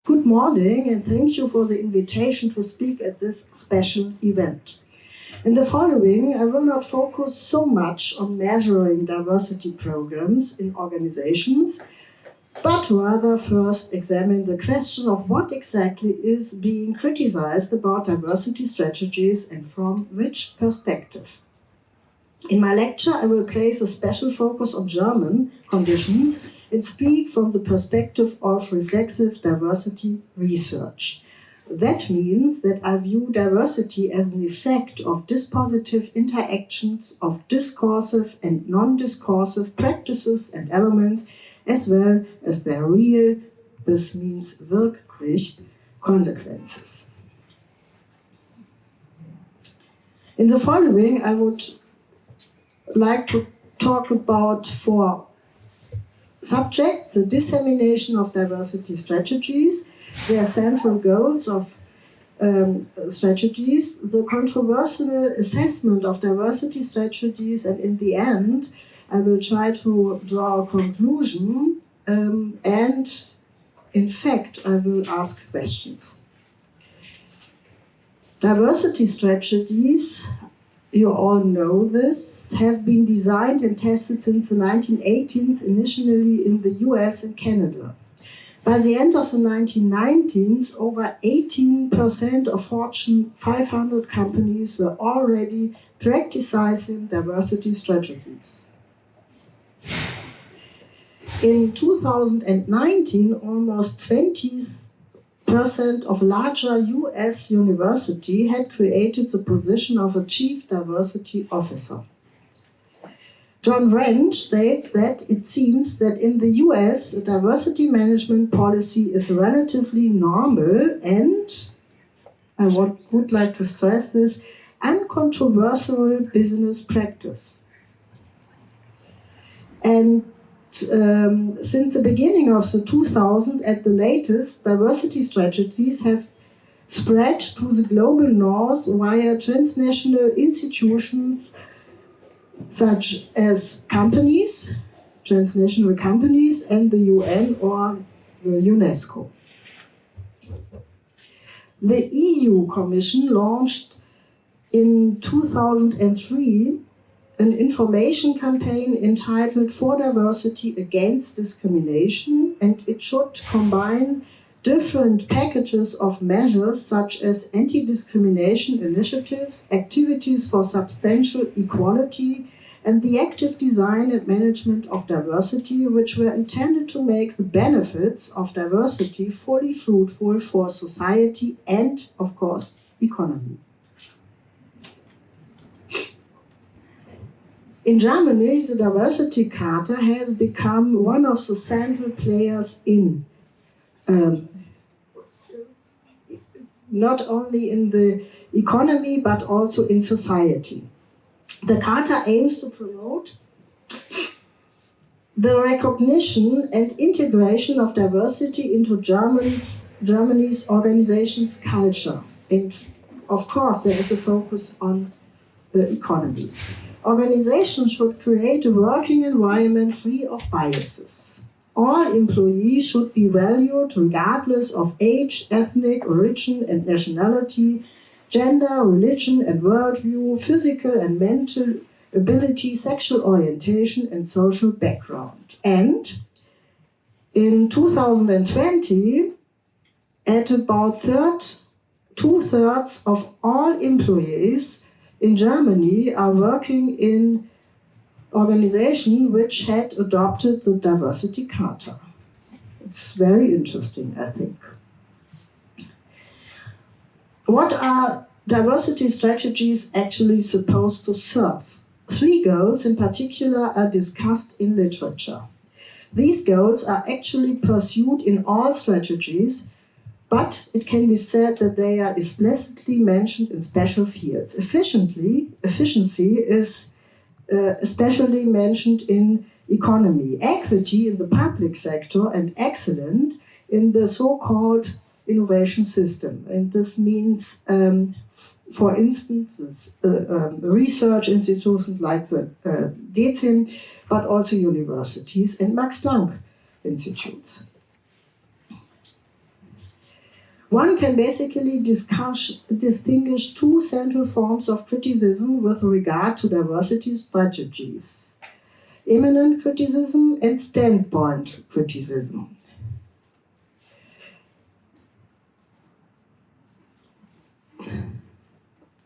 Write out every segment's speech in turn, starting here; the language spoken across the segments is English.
Good morning, and thank you for the invitation to speak at this special event. In the following, I will not focus so much on measuring diversity programs in organizations, but rather first examine the question of what exactly is being criticized about diversity strategies and from which perspective. In my lecture, I will place a special focus on German conditions and speak from the perspective of reflexive diversity research. That means that I view diversity as an effect of dispositive interactions of discursive and non-discursive practices and elements, as well as their real, this means wirklich, consequences. In the following, I would like to talk about four subjects: the dissemination of diversity strategies, their central goals of strategies, the controversial assessment of diversity strategies, and in the end, I will try to draw a conclusion, and in fact, I will ask questions. Diversity strategies, you all know this, have been designed and tested since the 1980s, initially in the US and Canada. By the end of the 1990s, over 18% of Fortune 500 companies were already practicing diversity strategies. In 2019, almost 20% of larger US universities had created the position of a Chief Diversity Officer. John Wrench states that it seems that in the US, the diversity management policy is relatively normal and, I would like to stress this, uncontroversial business practice. And since the beginning of the 2000s, at the latest, diversity strategies have spread to the global north via transnational institutions such as companies, transnational companies, and the UN or the UNESCO. The EU Commission launched in 2003 an information campaign entitled For Diversity Against Discrimination, and it should combine different packages of measures such as anti-discrimination initiatives, activities for substantial equality, and the active design and management of diversity, which were intended to make the benefits of diversity fully fruitful for society and, of course, economy. In Germany, the Diversity Charter has become one of the central players in not only in the economy but also in society. The Charter aims to promote the recognition and integration of diversity into Germany's organizations culture. And of course, there is a focus on the economy. Organizations should create a working environment free of biases. All employees should be valued regardless of age, ethnic origin and nationality, gender, religion and worldview, physical and mental ability, sexual orientation and social background. And in 2020, at about two-thirds of all employees in Germany are working in organizations which had adopted the Diversity Charter. It's very interesting, I think. What are diversity strategies actually supposed to serve? 3 goals in particular are discussed in literature. These goals are actually pursued in all strategies, but it can be said that they are explicitly mentioned in special fields. Efficiency is especially mentioned in economy, equity in the public sector, and excellent in the so-called innovation system. And this means, for instance, research institutions like the DeZIM, but also universities and Max Planck institutes. One can basically distinguish two central forms of criticism with regard to diversity strategies: immanent criticism and standpoint criticism.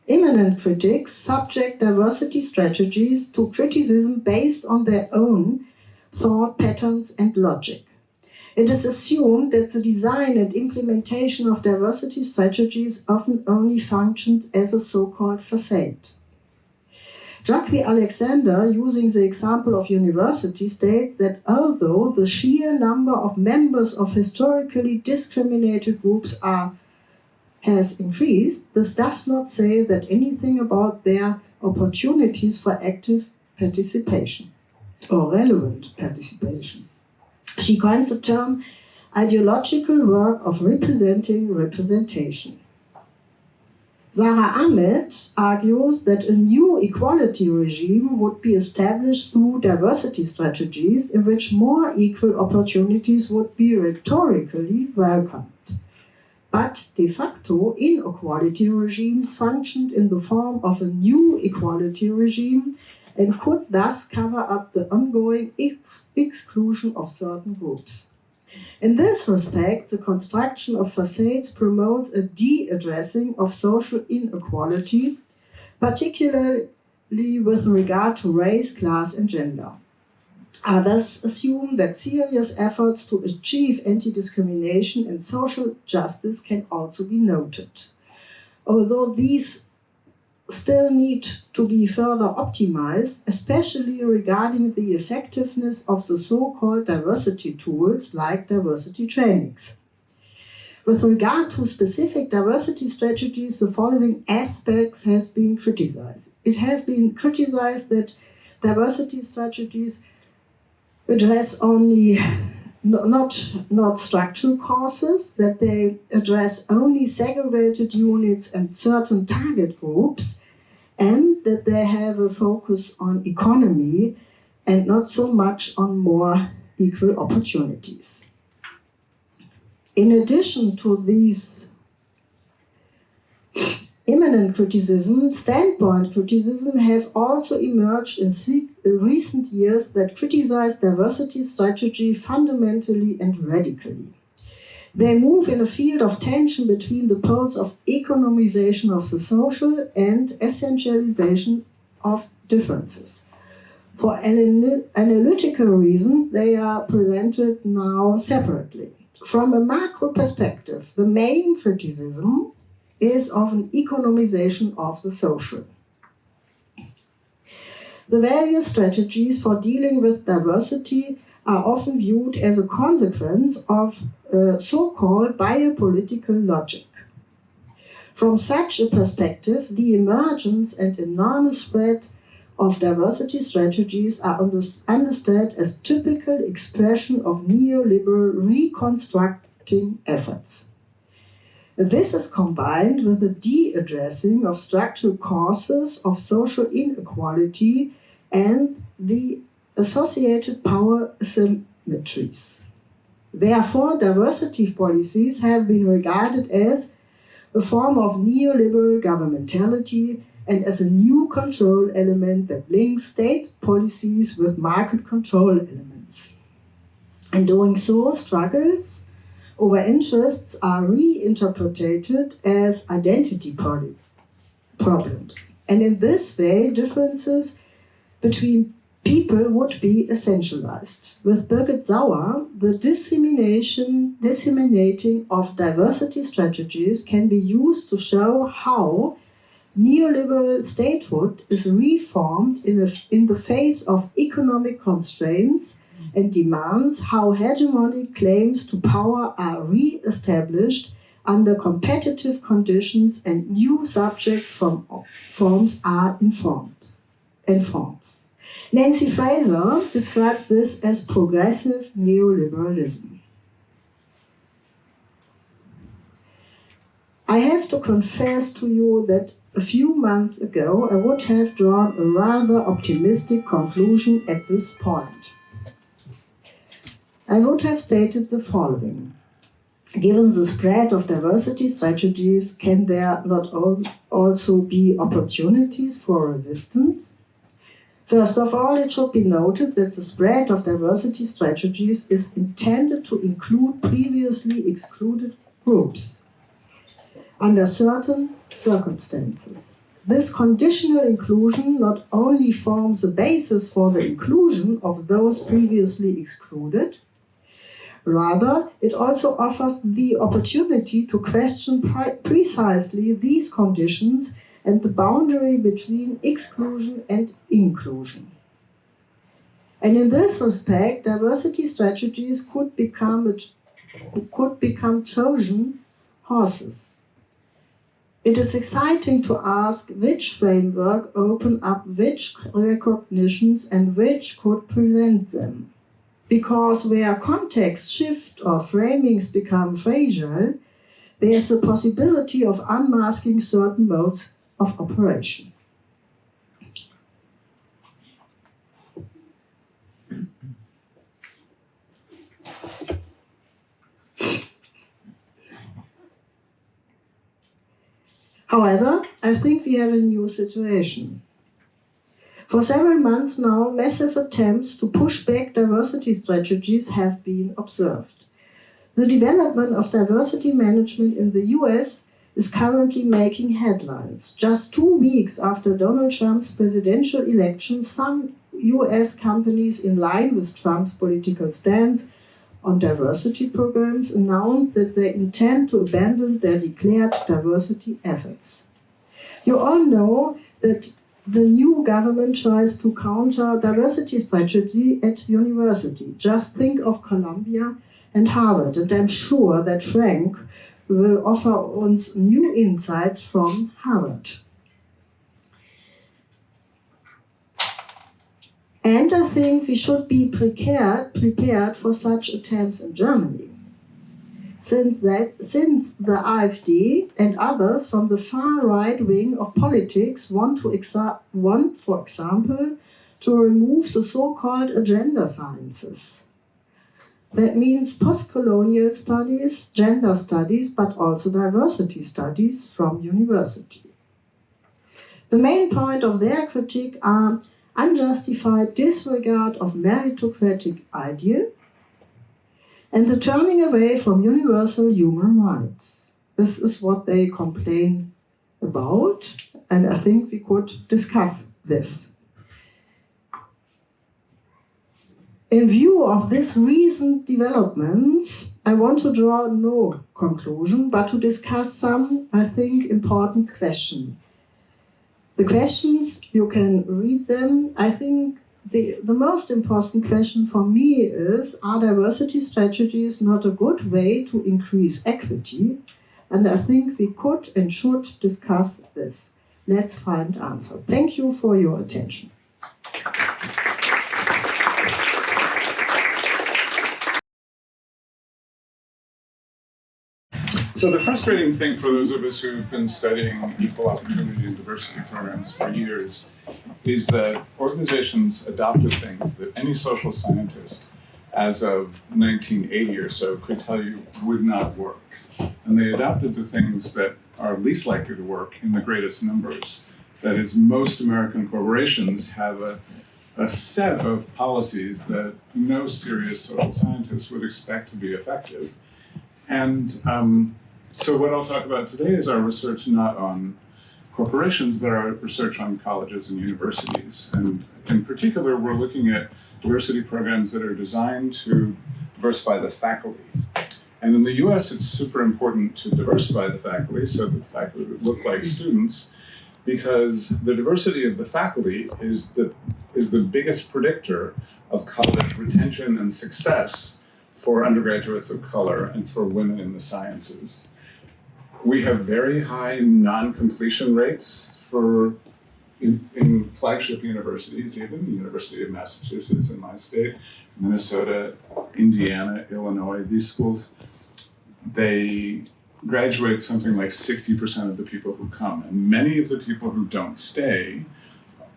Immanent critics subject diversity strategies to criticism based on their own thought patterns and logic. It is assumed that the design and implementation of diversity strategies often only functioned as a so-called facade. Jacques Alexander, using the example of university, states that although the sheer number of members of historically discriminated groups has increased, this does not say that anything about their opportunities for active participation or relevant participation. She coins the term ideological work of representing representation. Sarah Annett argues that a new equality regime would be established through diversity strategies in which more equal opportunities would be rhetorically welcomed. But de facto, inequality regimes functioned in the form of a new equality regime and could thus cover up the ongoing exclusion of certain groups. In this respect, the construction of facades promotes a de-addressing of social inequality, particularly with regard to race, class, and gender. Others assume that serious efforts to achieve anti-discrimination and social justice can also be noted. Although these still need to be further optimized, especially regarding the effectiveness of the so-called diversity tools like diversity trainings. With regard to specific diversity strategies, the following aspects has been criticized. It has been criticized that diversity strategies address only not structural causes, that they address only segregated units and certain target groups, and that they have a focus on economy and not so much on more equal opportunities. In addition to these immanent criticism, standpoint criticism have also emerged in recent years that criticize diversity strategy fundamentally and radically. They move in a field of tension between the poles of economization of the social and essentialization of differences. For analytical reasons, they are presented now separately. From a macro perspective, the main criticism is of an economization of the social. The various strategies for dealing with diversity are often viewed as a consequence of so-called biopolitical logic. From such a perspective, the emergence and enormous spread of diversity strategies are understood as typical expression of neoliberal reconstructing efforts. This is combined with a de-addressing of structural causes of social inequality and the associated power asymmetries. Therefore, diversity policies have been regarded as a form of neoliberal governmentality and as a new control element that links state policies with market control elements. In doing so, struggles over interests are reinterpreted as identity problems. And in this way, differences between people would be essentialized. With Birgit Sauer, the disseminating of diversity strategies can be used to show how neoliberal statehood is reformed in the face of economic constraints and demands, how hegemonic claims to power are re-established under competitive conditions and new subject forms are informed. Nancy Fraser described this as progressive neoliberalism. I have to confess to you that a few months ago I would have drawn a rather optimistic conclusion at this point. I would have stated the following. Given the spread of diversity strategies, can there not also be opportunities for resistance? First of all, it should be noted that the spread of diversity strategies is intended to include previously excluded groups under certain circumstances. This conditional inclusion not only forms the basis for the inclusion of those previously excluded, rather, it also offers the opportunity to question precisely these conditions and the boundary between exclusion and inclusion. And in this respect, diversity strategies could become Trojan horses. It is exciting to ask which framework open up which recognitions and which could prevent them. Because where context shift or framings become fragile, there is a possibility of unmasking certain modes of operation. However, I think we have a new situation. For several months now, massive attempts to push back diversity strategies have been observed. The development of diversity management in the US is currently making headlines. Just 2 weeks after Donald Trump's presidential election, some US companies in line with Trump's political stance on diversity programs announced that they intend to abandon their declared diversity efforts. You all know that the new government tries to counter diversity strategy at university. Just think of Columbia and Harvard, and I'm sure that Frank will offer us new insights from Harvard. And I think we should be prepared for such attempts in Germany. Since the AfD and others from the far right wing of politics want, for example, to remove the so-called agenda sciences. That means post-colonial studies, gender studies, but also diversity studies from university. The main point of their critique are unjustified disregard of meritocratic ideal and the turning away from universal human rights. This is what they complain about, and I think we could discuss this. In view of these recent developments, I want to draw no conclusion, but to discuss some, I think, important questions. The questions, you can read them. I think the most important question for me is, are diversity strategies not a good way to increase equity? And I think we could and should discuss this. Let's find answer. Thank you for your attention. So the frustrating thing for those of us who've been studying equal opportunity and diversity programs for years is that organizations adopted things that any social scientist as of 1980 or so could tell you would not work. And they adopted the things that are least likely to work in the greatest numbers. That is, most American corporations have a set of policies that no serious social scientist would expect to be effective. And so what I'll talk about today is our research not on corporations, but our research on colleges and universities. And in particular, we're looking at diversity programs that are designed to diversify the faculty. And in the US, it's super important to diversify the faculty so that the faculty look like students, because the diversity of the faculty is the biggest predictor of college retention and success for undergraduates of color and for women in the sciences. We have very high non-completion rates in flagship universities, even the University of Massachusetts in my state, Minnesota, Indiana, Illinois. These schools, they graduate something like 60% of the people who come. And many of the people who don't stay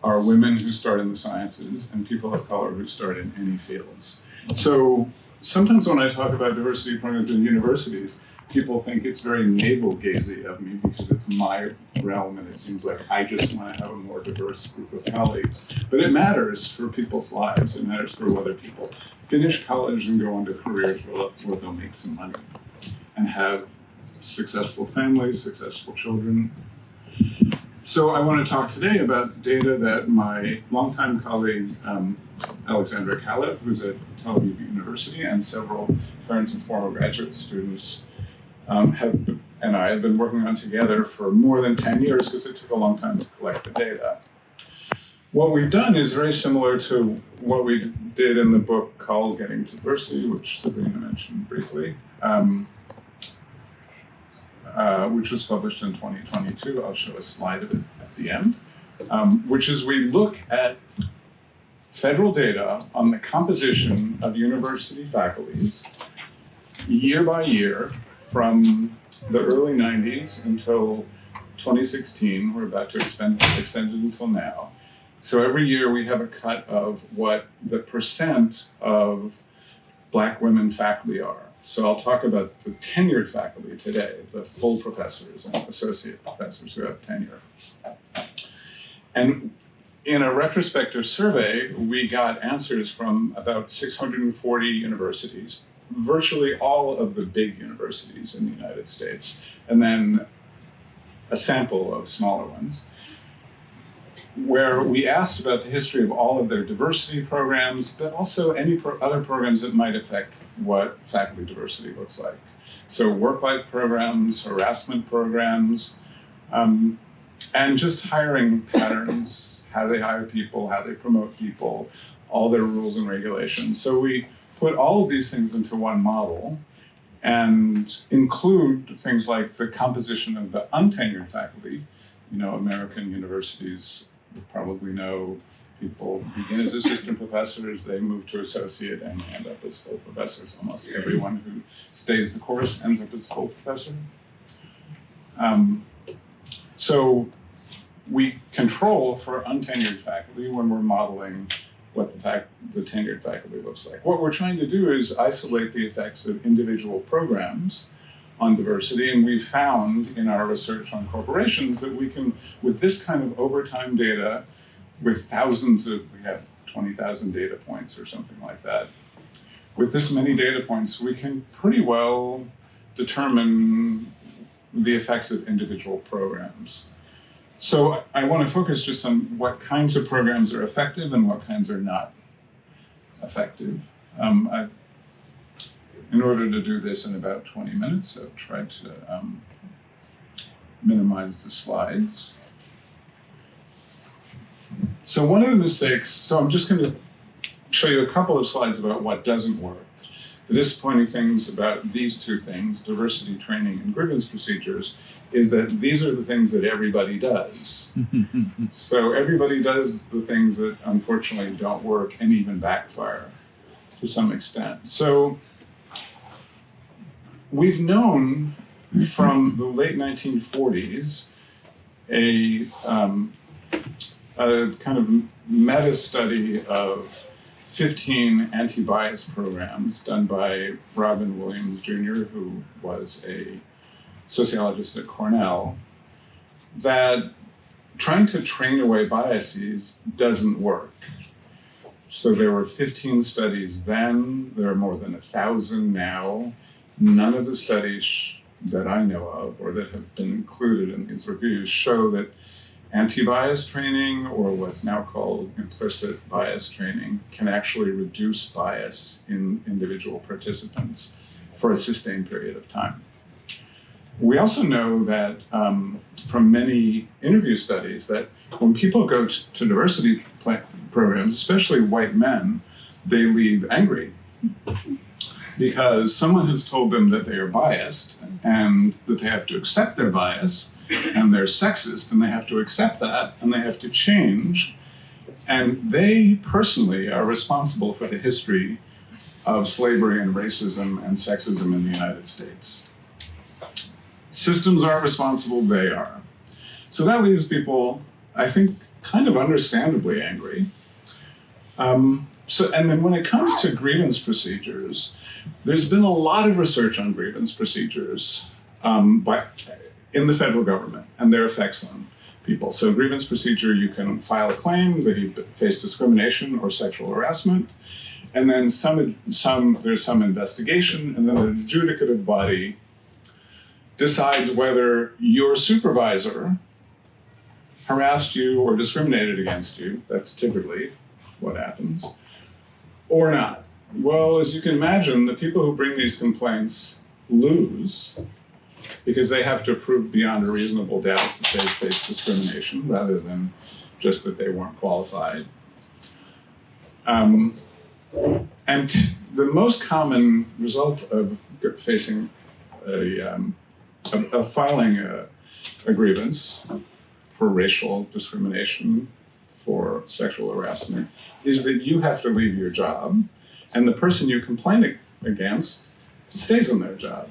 are women who start in the sciences and people of color who start in any fields. So sometimes when I talk about diversity programs in universities, people think it's very navel-gazy of me because it's my realm and it seems like I just want to have a more diverse group of colleagues. But it matters for people's lives. It matters for whether people finish college and go on to careers where they'll make some money and have successful families, successful children. So I want to talk today about data that my longtime colleague, Alexandra Kalev, who's at Tel Aviv University, and several current and former graduate students and I have been working on together for more than 10 years because it took a long time to collect the data. What we've done is very similar to what we did in the book called Getting to Diversity, which Sabrina mentioned briefly, which was published in 2022. I'll show a slide of it at the end, which is we look at federal data on the composition of university faculties year by year from the early 90s until 2016. We're about to extend it until now. So every year we have a cut of what the percent of Black women faculty are. So I'll talk about the tenured faculty today, the full professors and associate professors who have tenure. And in a retrospective survey, we got answers from about 640 universities, virtually all of the big universities in the United States, and then a sample of smaller ones, where we asked about the history of all of their diversity programs, but also any other programs that might affect what faculty diversity looks like. So work-life programs, harassment programs, and just hiring patterns, how they hire people, how they promote people, all their rules and regulations. So we put all of these things into one model and include things like the composition of the untenured faculty. You know, American universities, you probably know, people begin as assistant professors, they move to associate, and end up as full professors. Almost everyone who stays the course ends up as full professor. So we control for untenured faculty when we're modeling what the tenured faculty looks like. What we're trying to do is isolate the effects of individual programs on diversity, and we've found in our research on corporations that we can, with this kind of overtime data, with we have 20,000 data points or something like that. With this many data points, we can pretty well determine the effects of individual programs. So I want to focus just on what kinds of programs are effective and what kinds are not effective. In order to do this in about 20 minutes, I've tried to minimize the slides. So one of the mistakes, so I'm just going to show you a couple of slides about what doesn't work. The disappointing things about these two things, diversity training and grievance procedures, is that these are the things that everybody does. So everybody does the things that unfortunately don't work and even backfire to some extent. So we've known from the late 1940s a kind of meta-study of 15 anti-bias programs done by Robin Williams Jr., who was a sociologist at Cornell, that trying to train away biases doesn't work. So there were 15 studies then, there are more than 1,000 now. None of the studies that I know of or that have been included in these reviews show that anti-bias training, or what's now called implicit bias training, can actually reduce bias in individual participants for a sustained period of time. We also know that from many interview studies that when people go to diversity programs, especially white men, they leave angry because someone has told them that they are biased and that they have to accept their bias, and they're sexist, and they have to accept that, and they have to change. And they personally are responsible for the history of slavery and racism and sexism in the United States. Systems aren't responsible, they are. So that leaves people, I think, kind of understandably angry. And then when it comes to grievance procedures, there's been a lot of research on grievance procedures in the federal government and their effects on people. So grievance procedure, you can file a claim that you face discrimination or sexual harassment, and then there's some investigation, and then an adjudicative body decides whether your supervisor harassed you or discriminated against you. That's typically what happens, or not. Well, as you can imagine, the people who bring these complaints lose because they have to prove beyond a reasonable doubt that they faced discrimination rather than just that they weren't qualified. And the most common result of facing of filing a grievance for racial discrimination, for sexual harassment, is that you have to leave your job, and the person you complain against stays on their job.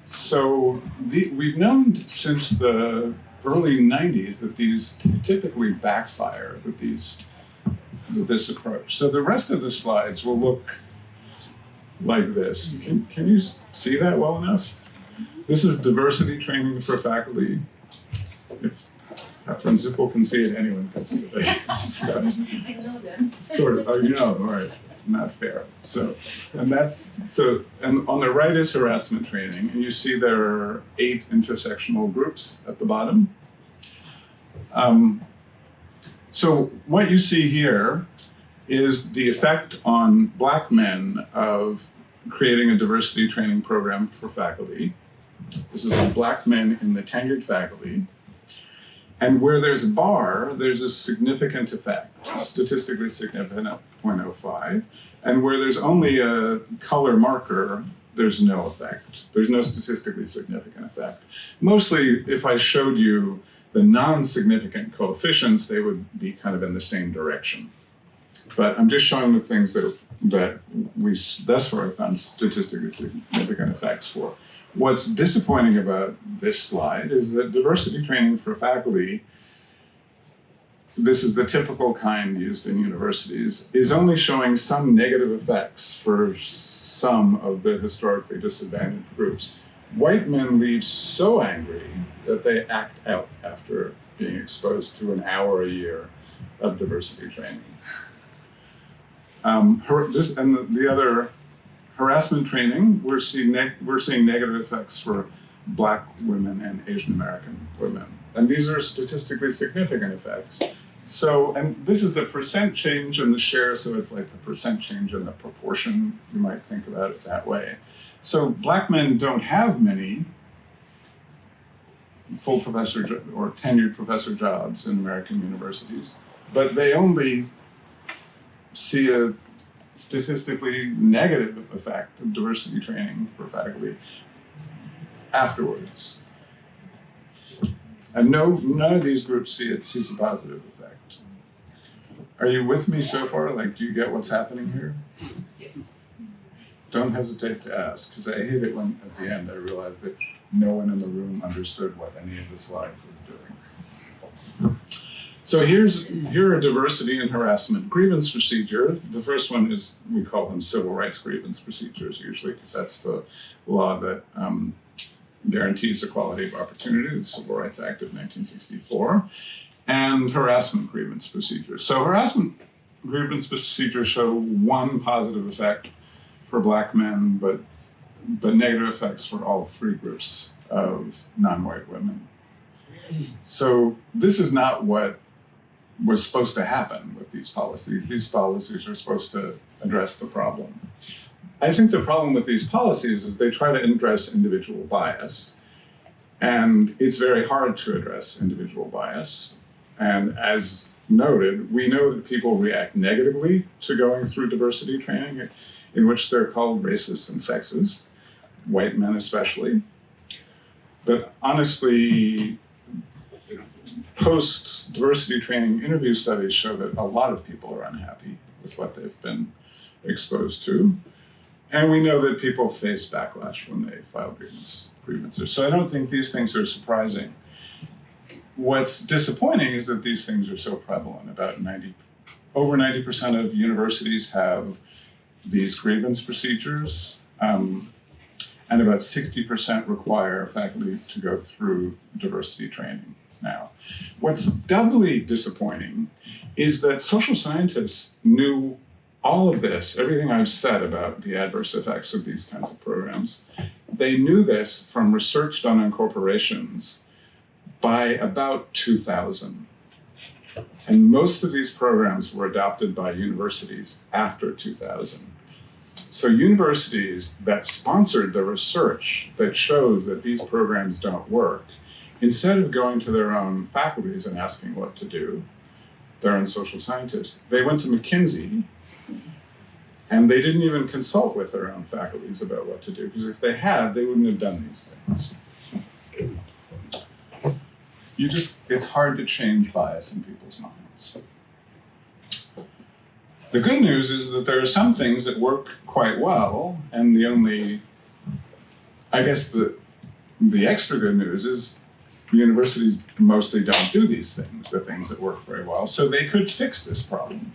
So we've known since the early 90s that these typically backfire with this approach. So the rest of the slides will look like this. Can you see that well enough? This is diversity training for faculty. If Catherine Zippel can see it, anyone can see it. So, I know them. sort of. Oh, you know, all right. Not fair. And on the right is harassment training, and you see there are 8 intersectional groups at the bottom. So what you see here is the effect on Black men of creating a diversity training program for faculty. This is on Black men in the tenured faculty. And where there's a bar, there's a significant effect, statistically significant at 0.05. And where there's only a color marker, there's no effect. There's no statistically significant effect. Mostly, if I showed you the non-significant coefficients, they would be kind of in the same direction. But I'm just showing the things that we thus far have found statistically significant effects for. What's disappointing about this slide is that diversity training for faculty, this is the typical kind used in universities, is only showing some negative effects for some of the historically disadvantaged groups. White men leave so angry that they act out after being exposed to an hour a year of diversity training. The other harassment training, we're seeing negative effects for Black women and Asian American women. And these are statistically significant effects. So, and this is the percent change in the share, so it's like the percent change in the proportion, you might think about it that way. So Black men don't have many full professor or tenured professor jobs in American universities, but they only see a statistically negative effect of diversity training for faculty afterwards. And none of these groups sees a positive effect. Are you with me so far? Like, do you get what's happening here? Don't hesitate to ask, because I hate it when at the end I realize that no one in the room understood what any of the slides was doing. So here are diversity and harassment grievance procedure. The first one is, we call them civil rights grievance procedures usually, because that's the law that guarantees equality of opportunity, the Civil Rights Act of 1964, and harassment grievance procedures. So harassment grievance procedures show one positive effect for Black men, but negative effects for all 3 groups of non-white women. So this is not what was supposed to happen with these policies. These policies are supposed to address the problem. I think the problem with these policies is they try to address individual bias, and it's very hard to address individual bias. And as noted, we know that people react negatively to going through diversity training, in which they're called racist and sexist, white men especially. But honestly, post-diversity training interview studies show that a lot of people are unhappy with what they've been exposed to. And we know that people face backlash when they file grievances. So I don't think these things are surprising. What's disappointing is that these things are so prevalent. About 90% over 90% of universities have these grievance procedures, and about 60% require faculty to go through diversity training now. What's doubly disappointing is that social scientists knew all of this, everything I've said about the adverse effects of these kinds of programs. They knew this from research done on corporations by about 2000. And most of these programs were adopted by universities after 2000. So universities that sponsored the research that shows that these programs don't work, instead of going to their own faculties and asking what to do, their own social scientists, they went to McKinsey and they didn't even consult with their own faculties about what to do, because if they had, they wouldn't have done these things. It's hard to change bias in people's minds. The good news is that there are some things that work quite well, and the extra good news is universities mostly don't do these things, the things that work very well, so they could fix this problem.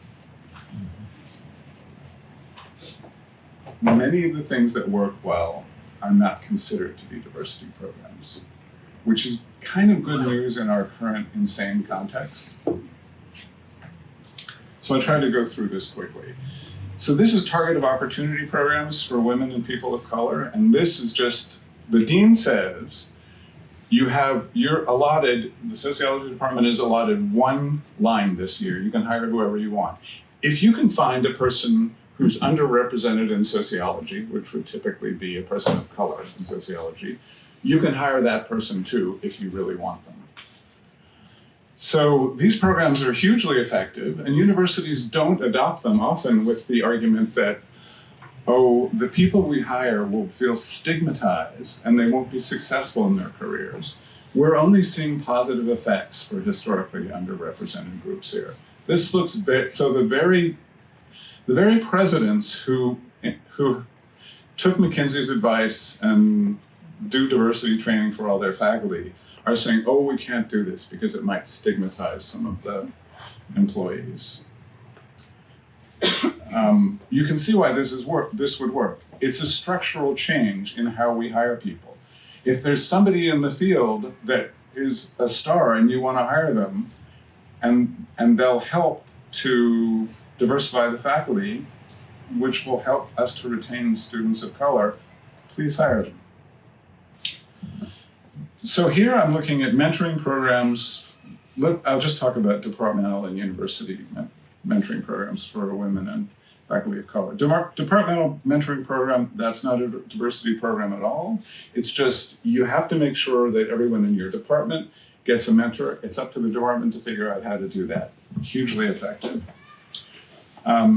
Many of the things that work well are not considered to be diversity programs, which is kind of good news in our current insane context. So I'll try to go through this quickly. So this is target of opportunity programs for women and people of color, and this is just, the dean says, you're allotted, the sociology department is allotted one line this year. You can hire whoever you want. If you can find a person who's underrepresented in sociology, which would typically be a person of color in sociology, you can hire that person too if you really want them. So these programs are hugely effective, and universities don't adopt them often with the argument that, oh, the people we hire will feel stigmatized and they won't be successful in their careers. We're only seeing positive effects for historically underrepresented groups here. This looks so the very presidents who took McKinsey's advice and do diversity training for all their faculty are saying, oh, we can't do this because it might stigmatize some of the employees. You can see why this would work. It's a structural change in how we hire people. If there's somebody in the field that is a star and you want to hire them, and they'll help to diversify the faculty, which will help us to retain students of color, please hire them. So here I'm looking at mentoring programs. I'll just talk about departmental and university mentoring programs for women and faculty of color. Departmental mentoring program, that's not a diversity program at all. It's just, you have to make sure that everyone in your department gets a mentor. It's up to the department to figure out how to do that. Hugely effective.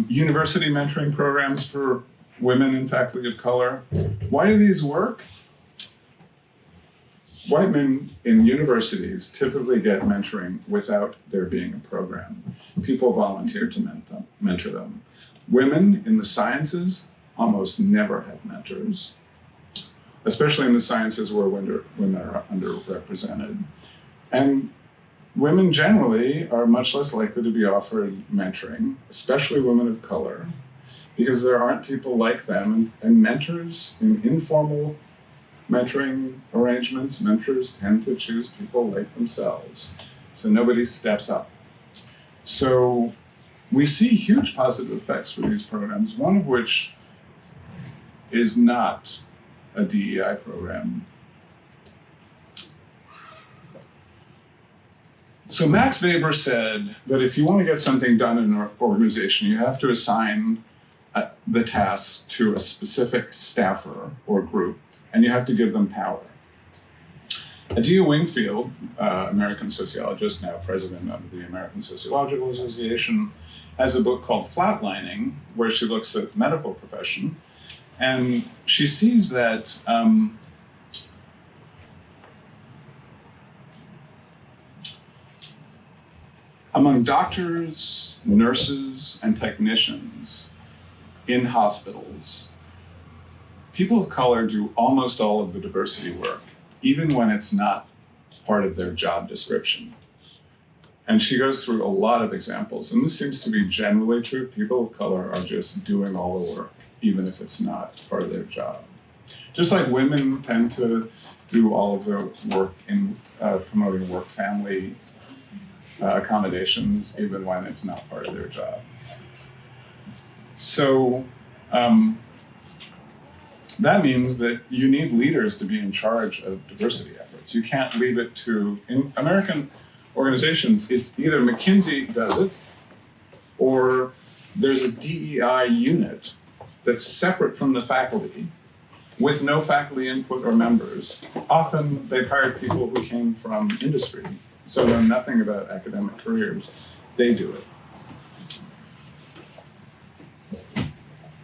University mentoring programs for women and faculty of color. Why do these work? White men in universities typically get mentoring without there being a program. People volunteer to mentor them. Women in the sciences almost never have mentors, especially in the sciences where women are underrepresented. And women generally are much less likely to be offered mentoring, especially women of color, because there aren't people like them. And mentors in informal mentoring arrangements, mentors tend to choose people like themselves. So nobody steps up. So we see huge positive effects for these programs, one of which is not a DEI program. So Max Weber said that if you want to get something done in an organization, you have to assign the task to a specific staffer or group, and you have to give them power. Adia Wingfield, American sociologist, now president of the American Sociological Association, has a book called Flatlining, where she looks at the medical profession, and she sees that among doctors, nurses, and technicians in hospitals, people of color do almost all of the diversity work, even when it's not part of their job description. And she goes through a lot of examples, and this seems to be generally true. People of color are just doing all the work, even if it's not part of their job. Just like women tend to do all of the work in promoting work-family accommodations, even when it's not part of their job. So that means that you need leaders to be in charge of diversity efforts. You can't leave it to, in American organizations, it's either McKinsey does it, or there's a DEI unit that's separate from the faculty, with no faculty input or members. Often they've hired people who came from industry, so know nothing about academic careers. They do it.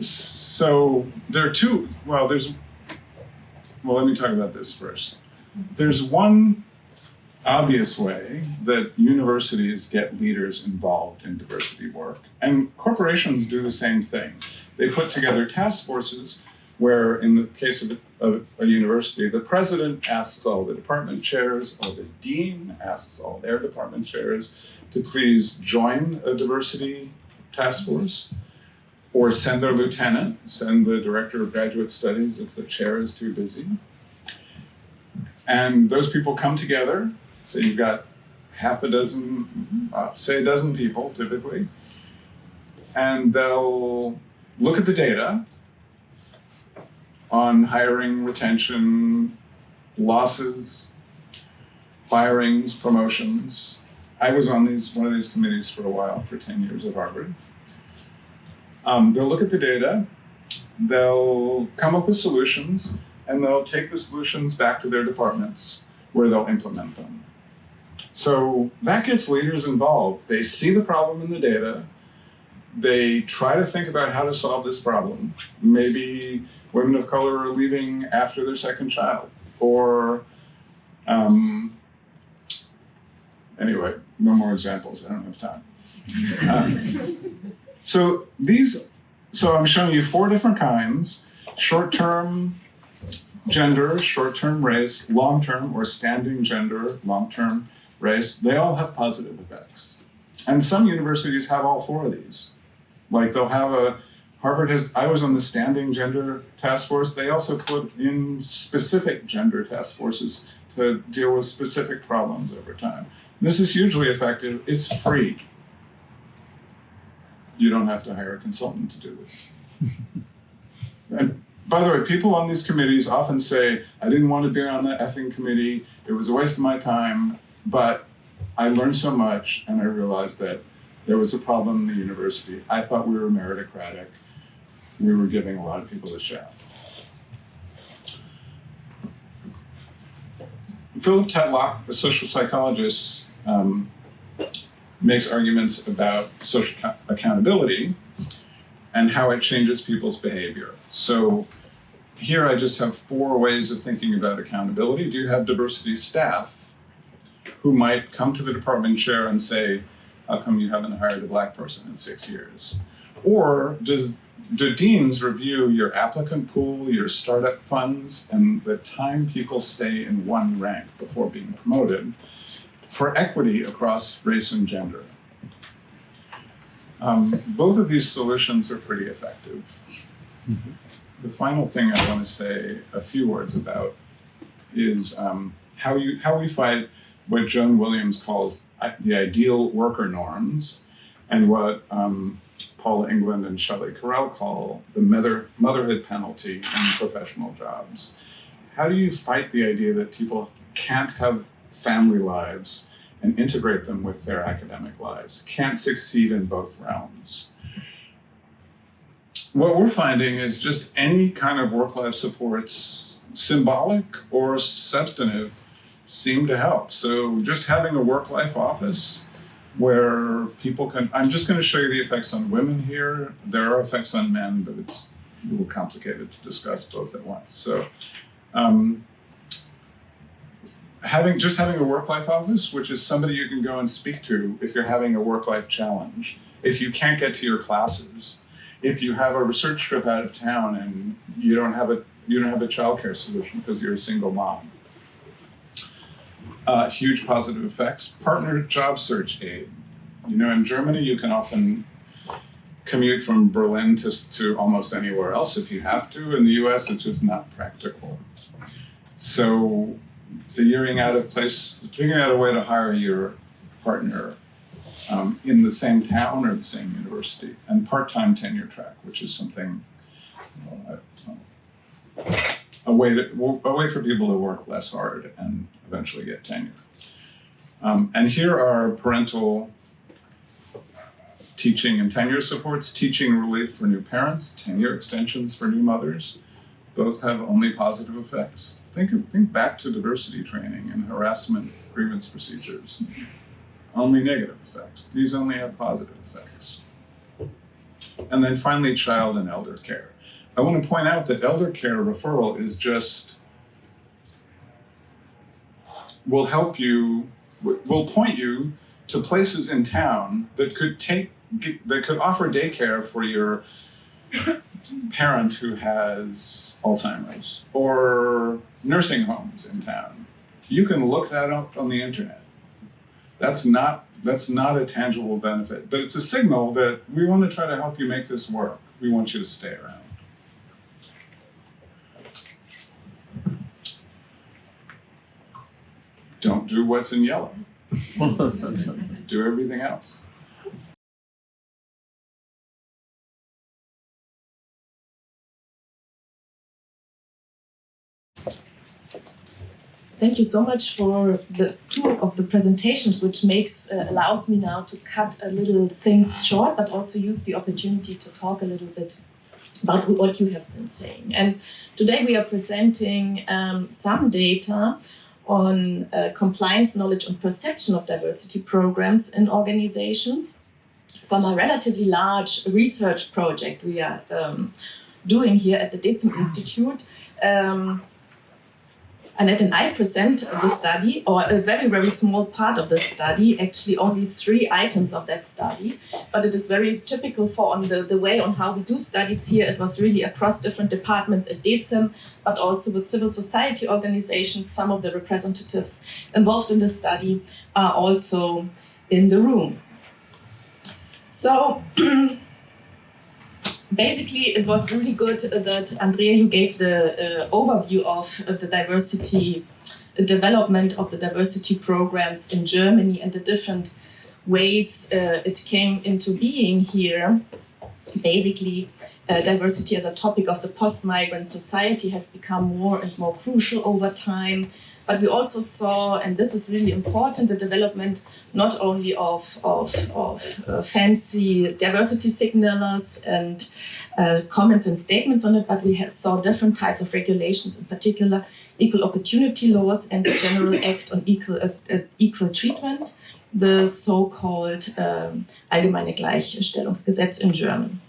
So there are two, well, let me talk about this first. There's one obvious way that universities get leaders involved in diversity work, and corporations do the same thing. They put together task forces where, in the case of a university, the president asks all the department chairs, or the dean asks all their department chairs to please join a diversity task force, or send their lieutenant, send the director of graduate studies if the chair is too busy. And those people come together. So you've got half a dozen, say a dozen people typically, and they'll look at the data on hiring, retention, losses, firings, promotions. I was on one of these committees for a while, for 10 years at Harvard. They'll look at the data, they'll come up with solutions, and they'll take the solutions back to their departments where they'll implement them. So that gets leaders involved. They see the problem in the data, they try to think about how to solve this problem. Maybe women of color are leaving after their second child, or anyway, no more examples, I don't have time. So I'm showing you 4 different kinds: short-term gender, short-term race, long-term or standing gender, long-term race. They all have positive effects. And some universities have all 4 of these. Like they'll have I was on the standing gender task force. They also put in specific gender task forces to deal with specific problems over time. This is hugely effective. It's free. You don't have to hire a consultant to do this. And by the way, people on these committees often say, I didn't want to be on that effing committee. It was a waste of my time, but I learned so much and I realized that there was a problem in the university. I thought we were meritocratic. We were giving a lot of people a shaft. Philip Tetlock, a social psychologist, makes arguments about social accountability and how it changes people's behavior. So here I just have 4 ways of thinking about accountability. Do you have diversity staff who might come to the department chair and say, how come you haven't hired a Black person in 6 years? Or do deans review your applicant pool, your startup funds, and the time people stay in one rank before being promoted for equity across race and gender? Both of these solutions are pretty effective. Mm-hmm. The final thing I want to say a few words about is how we fight what Joan Williams calls the ideal worker norms, and what Paula England and Shelley Carell call the motherhood penalty in professional jobs. How do you fight the idea that people can't have family lives and integrate them with their academic lives, can't succeed in both realms? What we're finding is just any kind of work-life supports, symbolic or substantive, seem to help. So just having a work-life office where people can, I'm just going to show you the effects on women here. There are effects on men, but it's a little complicated to discuss both at once. So having a work-life office, which is somebody you can go and speak to if you're having a work-life challenge, if you can't get to your classes, if you have a research trip out of town and you don't have a childcare solution because you're a single mom. Huge positive effects. Partner job search aid. You know, in Germany, you can often commute from Berlin to almost anywhere else if you have to. In the US, it's just not practical. So figuring out a way to hire your partner in the same town or the same university, and part-time tenure track, which is something, a way for people to work less hard and eventually get tenure. And here are parental teaching and tenure supports, teaching relief for new parents, tenure extensions for new mothers. Both have only positive effects. Think back to diversity training and harassment grievance procedures. Only negative effects. These only have positive effects. And then finally, child and elder care. I want to point out that elder care referral is just, will point you to places in town that could offer daycare for your parent who has Alzheimer's, or nursing homes in town. You can look that up on the internet. That's not a tangible benefit, but it's a signal that we want to try to help you make this work. We want you to stay around. Don't do what's in yellow. Do everything else. Thank you so much for the two of the presentations, which allows me now to cut a little things short, but also use the opportunity to talk a little bit about what you have been saying. And today we are presenting some data on compliance, knowledge, and perception of diversity programs in organizations from a relatively large research project we are doing here at the DeZIM-Institut. Annett and I present the study, or a very, very small part of the study, actually only 3 items of that study, but it is very typical for the way on how we do studies here. It was really across different departments at DeZIM, but also with civil society organizations. Some of the representatives involved in the study are also in the room. So, basically, it was really good that, Andrea, you gave the overview of the diversity development of the diversity programs in Germany and the different ways it came into being here. Basically, diversity as a topic of the post-migrant society has become more and more crucial over time. But we also saw, and this is really important, the development not only of fancy diversity signalers and comments and statements on it, but we saw different types of regulations, in particular equal opportunity laws and the General Act on equal treatment, the so-called Allgemeine Gleichstellungsgesetz in German.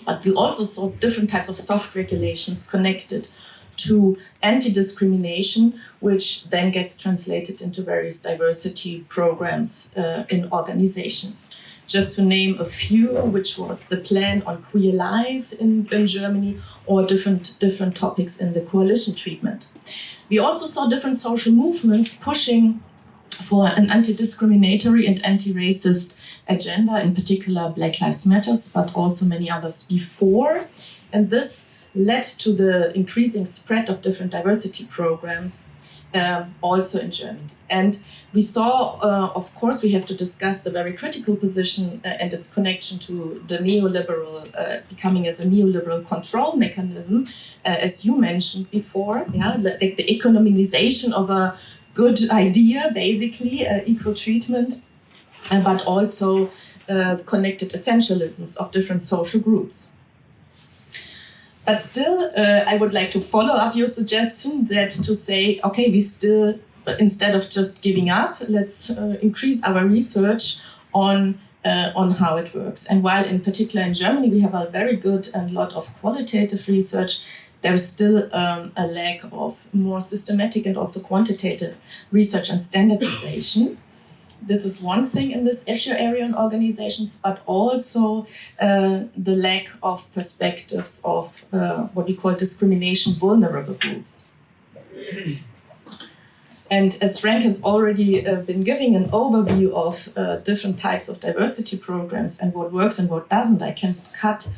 But we also saw different types of soft regulations connected to anti-discrimination, which then gets translated into various diversity programs in organizations. Just to name a few, which was the plan on queer life in Germany, or different topics in the coalition treatment. We also saw different social movements pushing for an anti-discriminatory and anti-racist agenda, in particular Black Lives Matter, but also many others before. And this led to the increasing spread of different diversity programs also in Germany. And we saw, of course, we have to discuss the very critical position and its connection to the neoliberal, becoming as a neoliberal control mechanism, as you mentioned before, the economization of a good idea, basically, equal treatment, but also connected essentialisms of different social groups. But still, I would like to follow up your suggestion that to say, okay, we still, instead of just giving up, let's increase our research on how it works. And while in particular in Germany, we have a very good and lot of qualitative research, there is still a lack of more systematic and also quantitative research and standardization. This is one thing in this issue area in organizations, but also the lack of perspectives of what we call discrimination vulnerable groups. And as Frank has already been giving an overview of different types of diversity programs and what works and what doesn't, I can cut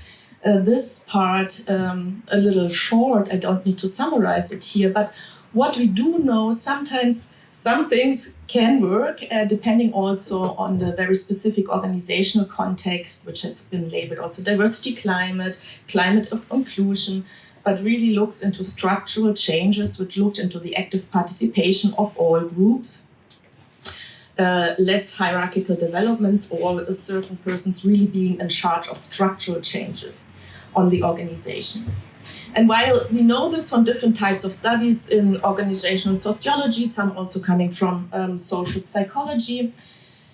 this part a little short. I don't need to summarize it here, but what we do know, sometimes some things can work depending also on the very specific organizational context, which has been labeled also diversity climate, climate of inclusion, but really looks into structural changes, which looked into the active participation of all groups, less hierarchical developments, or certain persons really being in charge of structural changes on the organizations. And while we know this from different types of studies in organizational sociology, some also coming from social psychology,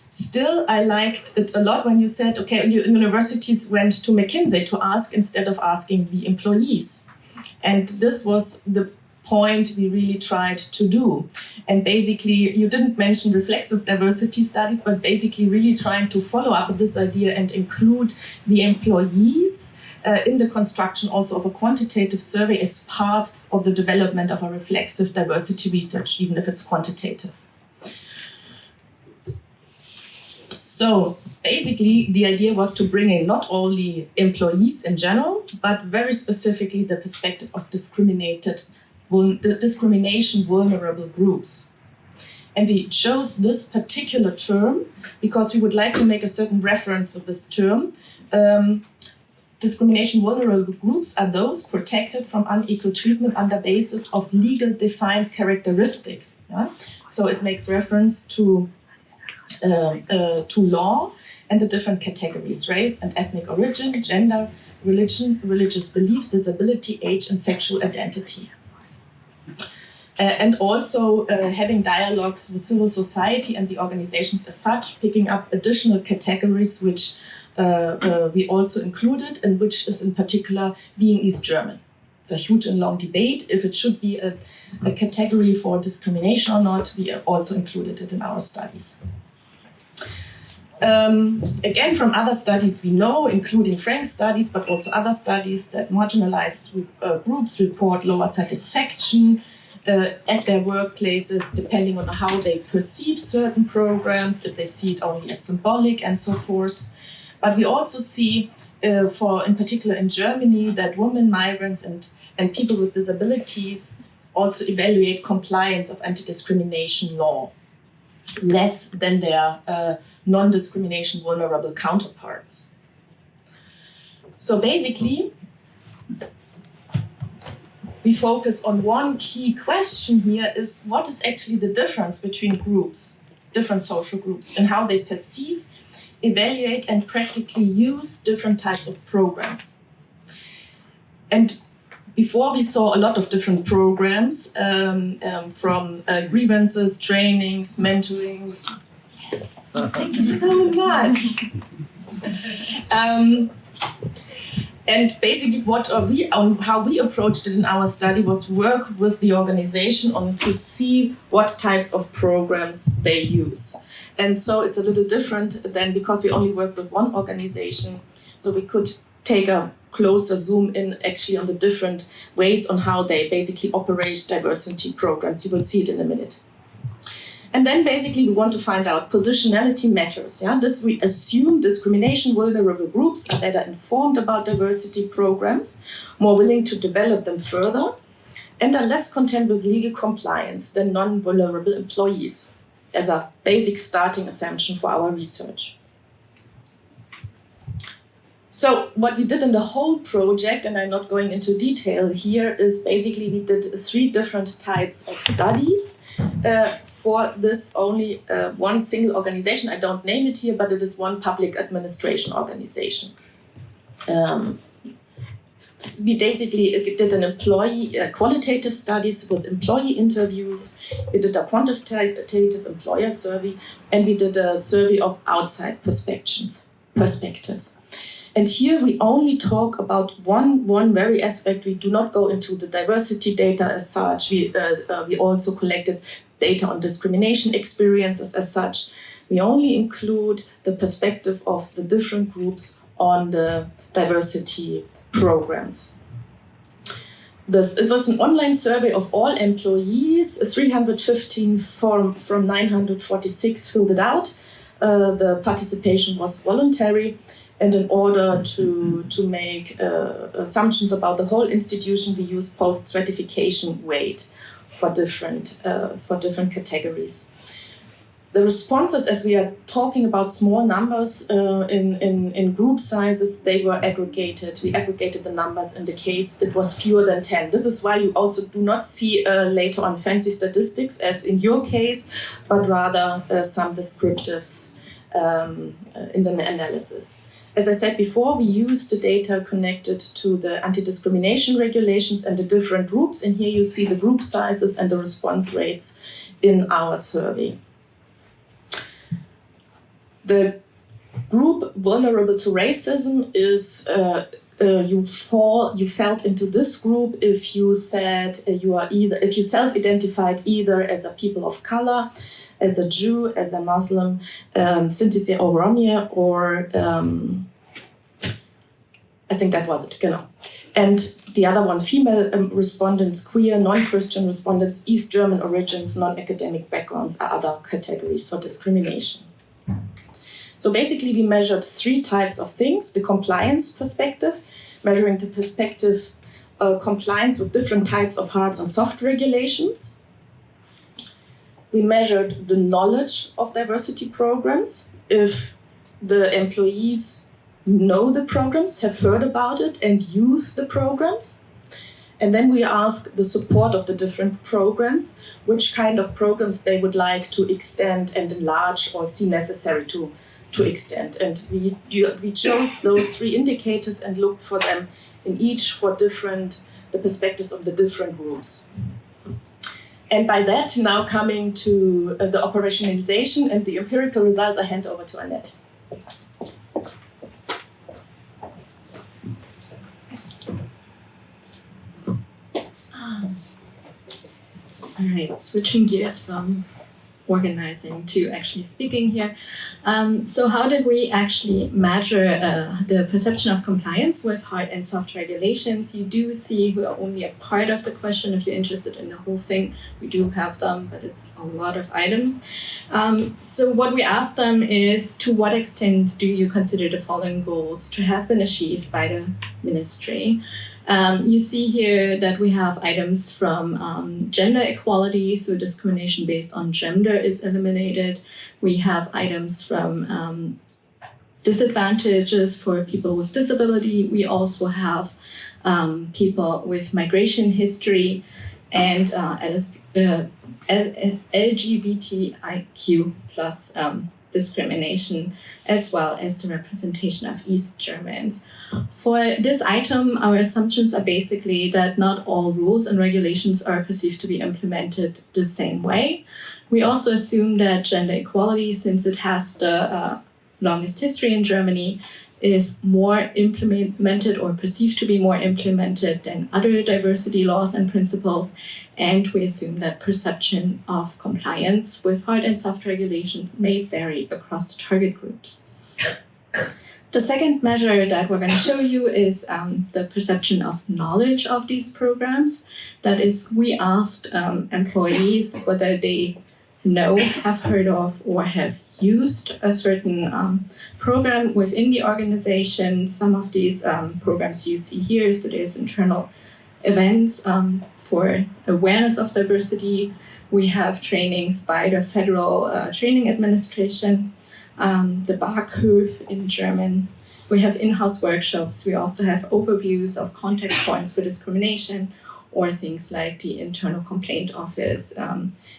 still I liked it a lot when you said, okay, universities went to McKinsey to ask instead of asking the employees. And this was the point we really tried to do. And basically, you didn't mention reflexive diversity studies, but basically really trying to follow up with this idea and include the employees in the construction also of a quantitative survey as part of the development of a reflexive diversity research, even if it's quantitative. So basically, the idea was to bring in not only employees in general, but very specifically the perspective of discrimination vulnerable groups. And we chose this particular term because we would like to make a certain reference with this term. Discrimination vulnerable groups are those protected from unequal treatment on the basis of legal defined characteristics. Yeah? So it makes reference to law and the different categories: race and ethnic origin, gender, religion, religious belief, disability, age, and sexual identity. And also having dialogues with civil society and the organizations as such, picking up additional categories which we also included, and which is in particular being East German. It's a huge and long debate if it should be a category for discrimination or not. We also included it in our studies. Again, from other studies we know, including Frank's studies, but also other studies, that marginalized groups report lower satisfaction at their workplaces, depending on how they perceive certain programs, if they see it only as symbolic and so forth. But we also see, in particular in Germany, that women, migrants, and people with disabilities also evaluate compliance of anti-discrimination law less than their non-discrimination vulnerable counterparts. So basically, we focus on one key question here: is what is actually the difference between groups, different social groups, and how they perceive, evaluate, and practically use different types of programs. And before, we saw a lot of different programs from grievances, trainings, mentorings. Yes, thank you so much. And basically, how we approached it in our study was work with the organization on to see what types of programs they use. And so it's a little different than, because we only worked with one organization, so we could take a closer zoom in actually on the different ways on how they basically operate diversity programs. You will see it in a minute. And then basically we want to find out positionality matters. Yeah? This we assume discrimination vulnerable groups are better informed about diversity programs, more willing to develop them further, and are less content with legal compliance than non-vulnerable employees, as a basic starting assumption for our research. So what we did in the whole project, and I'm not going into detail here, is basically we did 3 different types of studies for this only one single organization. I don't name it here, but it is one public administration organization. We basically did an qualitative studies with employee interviews. We did a quantitative employer survey, and we did a survey of outside perspectives. And here we only talk about one very aspect. We do not go into the diversity data as such. We also collected data on discrimination experiences as such. We only include the perspective of the different groups on the diversity programs. It was an online survey of all employees. 315 from 946 filled it out. The participation was voluntary, and in order to make assumptions about the whole institution, we used post-stratification weight for different categories. The responses, as we are talking about small numbers in group sizes, they were aggregated. We aggregated the numbers in the case it was fewer than 10. This is why you also do not see later on fancy statistics as in your case, but rather some descriptives in the analysis. As I said before, we used the data connected to the anti-discrimination regulations and the different groups. And here you see the group sizes and the response rates in our survey. The group vulnerable to racism is you felt into this group if you said if you self-identified either as a people of color, as a Jew, as a Muslim, Sinti or Romani, or I think that was it, genau. And the other one, female respondents, queer, non-Christian respondents, East German origins, non-academic backgrounds are other categories for discrimination. So basically we measured 3 types of things: the compliance perspective, measuring the perspective compliance with different types of hard and soft regulations. We measured the knowledge of diversity programs, if the employees know the programs, have heard about it, and use the programs. And then we asked the support of the different programs, which kind of programs they would like to extend and enlarge or see necessary to extend. And we chose those 3 indicators and looked for them in each for the perspectives of the different groups. And by that, now coming to the operationalization and the empirical results, I hand over to Annett. All right, switching gears from organizing to actually speaking here. So how did we actually measure the perception of compliance with hard and soft regulations? You do see we are only a part of the question. If you're interested in the whole thing, we do have them, but it's a lot of items. So what we asked them is, to what extent do you consider the following goals to have been achieved by the ministry? You see here that we have items from gender equality, so discrimination based on gender is eliminated. We have items from disadvantages for people with disability. We also have people with migration history and LGBTIQ plus discrimination, as well as the representation of East Germans. For this item, our assumptions are basically that not all rules and regulations are perceived to be implemented the same way. We also assume that gender equality, since it has the longest history in Germany, is more implemented or perceived to be more implemented than other diversity laws and principles. And we assume that perception of compliance with hard and soft regulations may vary across the target groups. The second measure that we're going to show you is the perception of knowledge of these programs. That is, we asked employees whether they know, have heard of, or have used a certain program within the organization. Some of these programs you see here, so there's internal events for awareness of diversity. We have trainings by the Federal Training Administration, the BAKÖV in German. We have in-house workshops. We also have overviews of contact points for discrimination, or things like the internal complaint office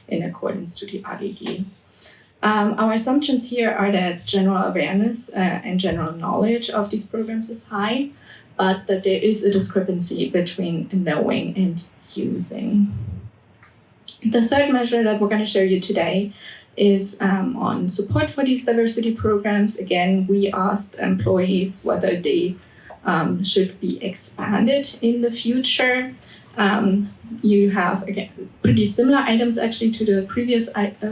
in accordance to the ADG. Our assumptions here are that general awareness and general knowledge of these programs is high, but that there is a discrepancy between knowing and using. The third measure that we're going to show you today is on support for these diversity programs. Again, we asked employees whether they should be expanded in the future. You have, again, pretty similar items actually to the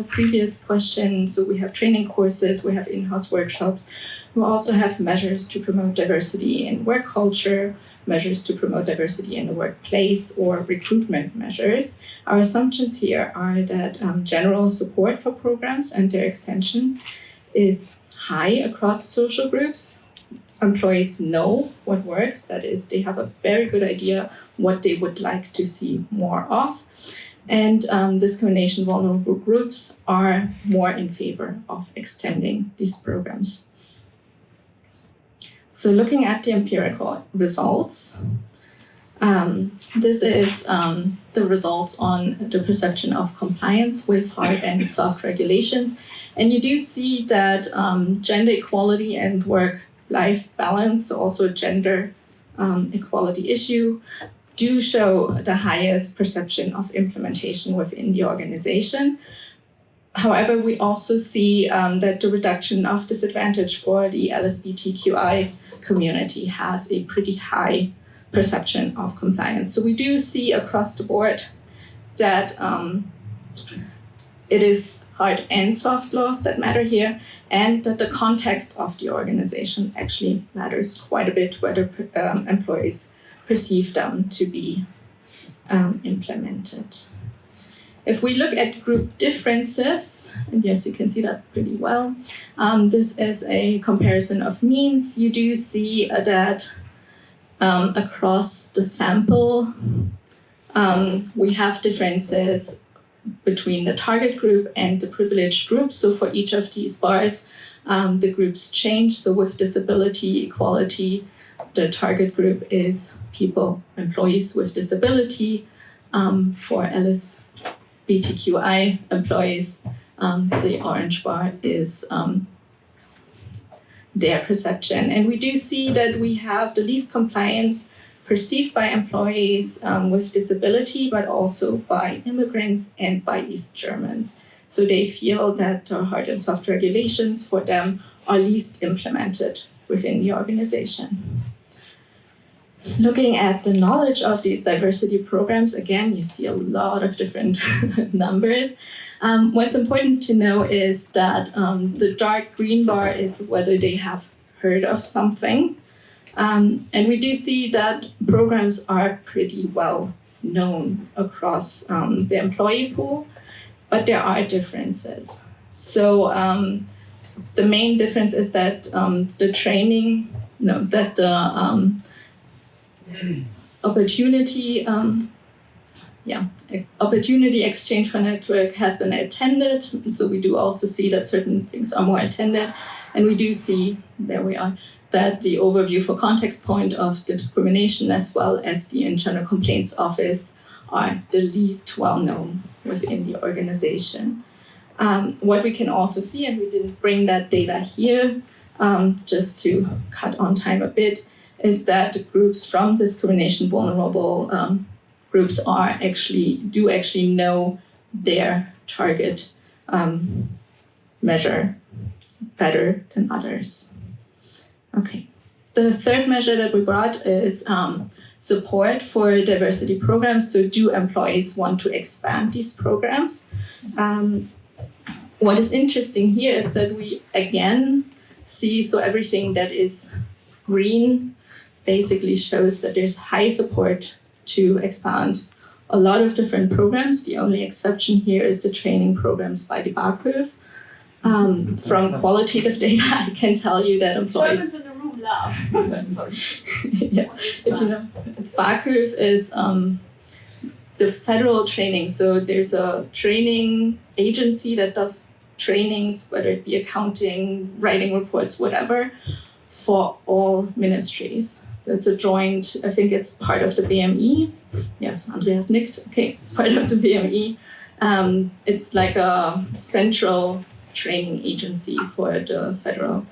previous question. So we have training courses, we have in-house workshops, We also have measures to promote diversity in work culture, measures to promote diversity in the workplace, or recruitment measures. Our assumptions here are that general support for programs and their extension is high across social groups. Employees know what works, that is, they have a very good idea what they would like to see more of. And discrimination vulnerable groups are more in favor of extending these programs. So looking at the empirical results, this is the results on the perception of compliance with hard and soft regulations. And you do see that gender equality and work-life balance, so also gender equality issue, do show the highest perception of implementation within the organization. However, we also see that the reduction of disadvantage for the LSBTQI community has a pretty high perception of compliance. So we do see across the board that it is hard and soft laws that matter here, and that the context of the organization actually matters quite a bit, whether employees perceive them to be implemented. If we look at group differences, and yes, you can see that pretty well, this is a comparison of means. You do see that across the sample, we have differences between the target group and the privileged group. So for each of these bars, the groups change. So with disability equality, the target group is employees with disability. For LSBTQI employees, the orange bar is their perception. And we do see that we have the least compliance perceived by employees with disability, but also by immigrants and by East Germans. So they feel that hard and soft regulations for them are least implemented within the organization. Looking at the knowledge of these diversity programs, again, you see a lot of different numbers. What's important to know is that the dark green bar is whether they have heard of something. And we do see that programs are pretty well known across the employee pool, but there are differences. So the main difference is that the opportunity exchange for network has been attended. So we do also see that certain things are more attended. And we do see, that the overview for context point of discrimination as well as the internal complaints office are the least well known within the organization. What we can also see, and we didn't bring that data here, just to cut on time a bit, is that the groups from discrimination vulnerable groups do actually know their target measure better than others. Okay. The third measure that we brought is support for diversity programs. So do employees want to expand these programs? What is interesting here is that we again see, so everything that is green basically shows that there's high support to expand a lot of different programs. The only exception here is the training programs by the BAKÖV. From qualitative data, I can tell you that employees... Germans in the room laugh. Yes, if you know, BAKÖV is the federal training. So there's a training agency that does trainings, whether it be accounting, writing reports, whatever, for all ministries. So it's a joint, I think it's part of the BME. Yes, Andreas nicked. Okay, it's part of the BME. It's like a central training agency for the federal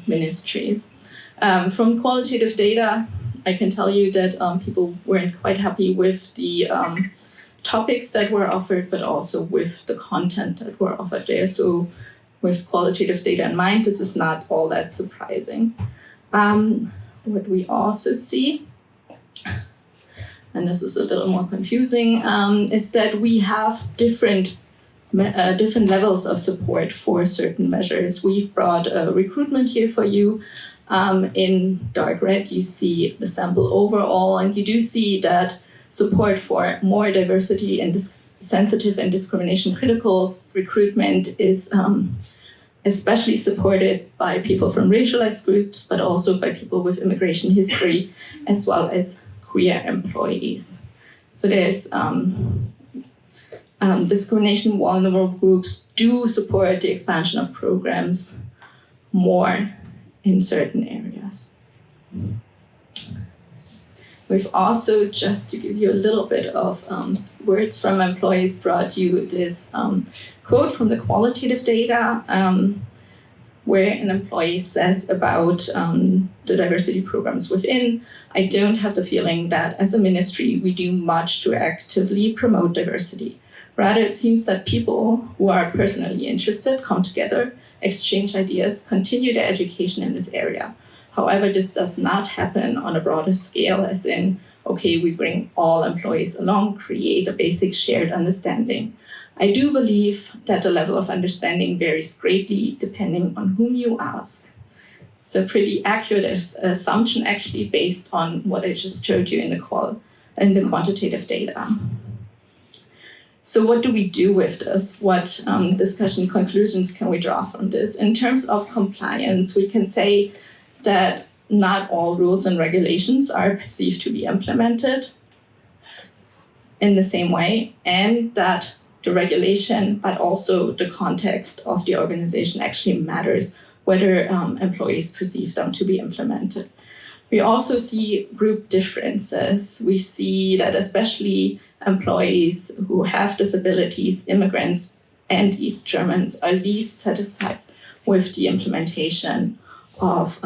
ministries. From qualitative data, I can tell you that people weren't quite happy with the topics that were offered, but also with the content that were offered there. So with qualitative data in mind, this is not all that surprising. What we also see, and this is a little more confusing, is that we have different different levels of support for certain measures. We've brought recruitment here for you. In dark red, you see the sample overall, and you do see that support for more diversity and sensitive and discrimination critical recruitment is especially supported by people from racialized groups, but also by people with immigration history, as well as queer employees. So there's discrimination vulnerable groups do support the expansion of programs more in certain areas. We've also, just to give you a little bit of words from employees, brought you this quote from the qualitative data, where an employee says about the diversity programs within, I don't have the feeling that as a ministry we do much to actively promote diversity. Rather, it seems that people who are personally interested come together, exchange ideas, continue their education in this area. However, this does not happen on a broader scale, as in, okay, we bring all employees along, create a basic shared understanding. I do believe that the level of understanding varies greatly depending on whom you ask. It's a pretty accurate assumption, actually, based on what I just showed you in the quantitative data. So what do we do with this? What discussion conclusions can we draw from this? In terms of compliance, we can say that not all rules and regulations are perceived to be implemented in the same way, and that the regulation, but also the context of the organization actually matters, whether employees perceive them to be implemented. We also see group differences. We see that especially employees who have disabilities, immigrants, and East Germans are least satisfied with the implementation of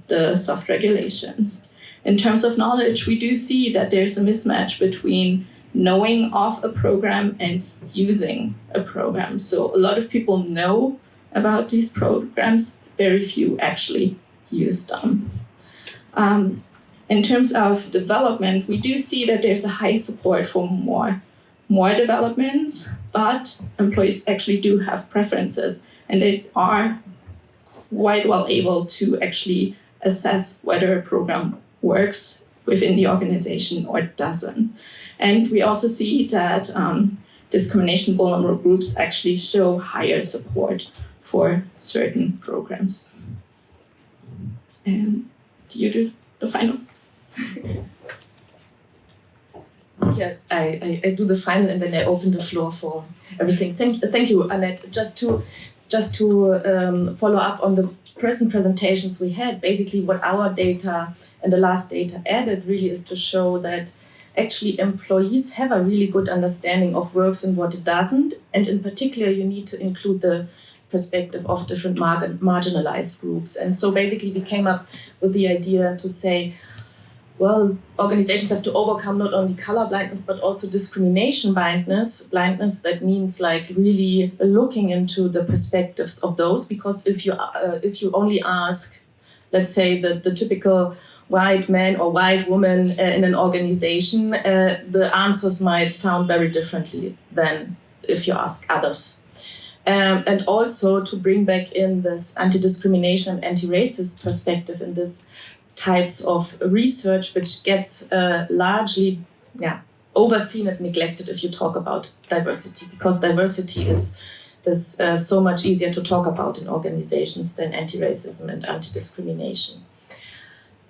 the soft regulations. In terms of knowledge, we do see that there's a mismatch between knowing of a program and using a program. So a lot of people know about these programs, very few actually use them. In terms of development, we do see that there's a high support for more developments, but employees actually do have preferences, and they are quite well able to actually assess whether a program works within the organization or doesn't. And we also see that discrimination vulnerable groups actually show higher support for certain programs. And do you do the final? Yeah, I do the final, and then I open the floor for everything. Thank you, Annett. Just to follow up on the present presentations we had, basically what our data and the last data added really is to show that actually employees have a really good understanding of works and what it doesn't. And in particular, you need to include the perspective of different marginalized groups. And so basically we came up with the idea to say, well, organizations have to overcome not only color blindness, but also discrimination blindness. Blindness, that means like really looking into the perspectives of those, because if you only ask, let's say, the typical white man or white woman in an organization, the answers might sound very differently than if you ask others. And also to bring back in this anti-discrimination and anti-racist perspective in this types of research, which gets largely overseen and neglected if you talk about diversity, because diversity is so much easier to talk about in organizations than anti-racism and anti-discrimination.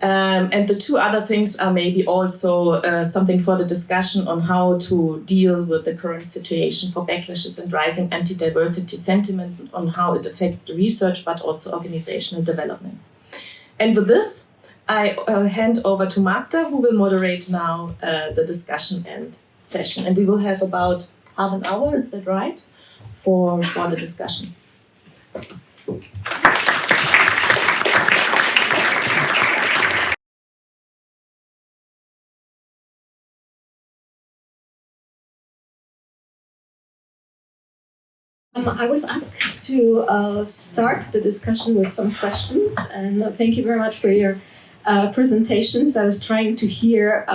And the two other things are maybe also something for the discussion on how to deal with the current situation for backlashes and rising anti-diversity sentiment, on how it affects the research, but also organizational developments. And with this, I hand over to Magda, who will moderate now the discussion and session. And we will have about half an hour, is that right, for the discussion. I was asked to start the discussion with some questions, and thank you very much for your presentations. I was trying to hear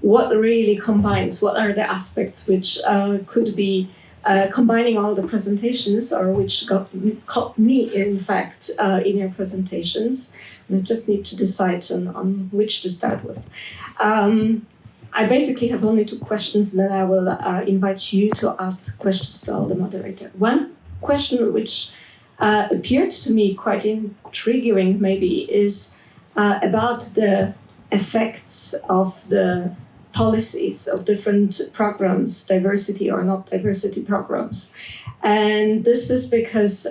what really combines, what are the aspects which could be combining all the presentations, or which caught me, in fact, in your presentations. And I just need to decide on which to start with. I basically have only 2 questions, and then I will invite you to ask questions to all the moderator. One question which appeared to me quite intriguing, maybe, is about the effects of the policies of different programs, diversity or not diversity programs. And this is because,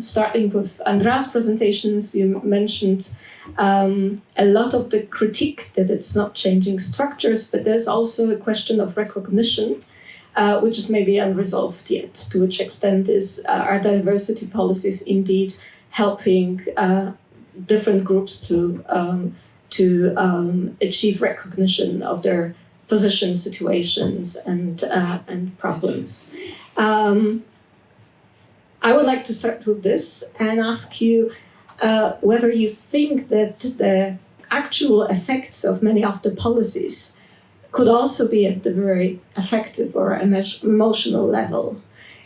starting with Andrea's presentations, you mentioned a lot of the critique that it's not changing structures, but there's also a question of recognition, which is maybe unresolved yet. To which extent are diversity policies indeed helping different groups to achieve recognition of their position, situations, and problems. I would like to start with this and ask you whether you think that the actual effects of many of the policies could also be at the very affective or emotional level,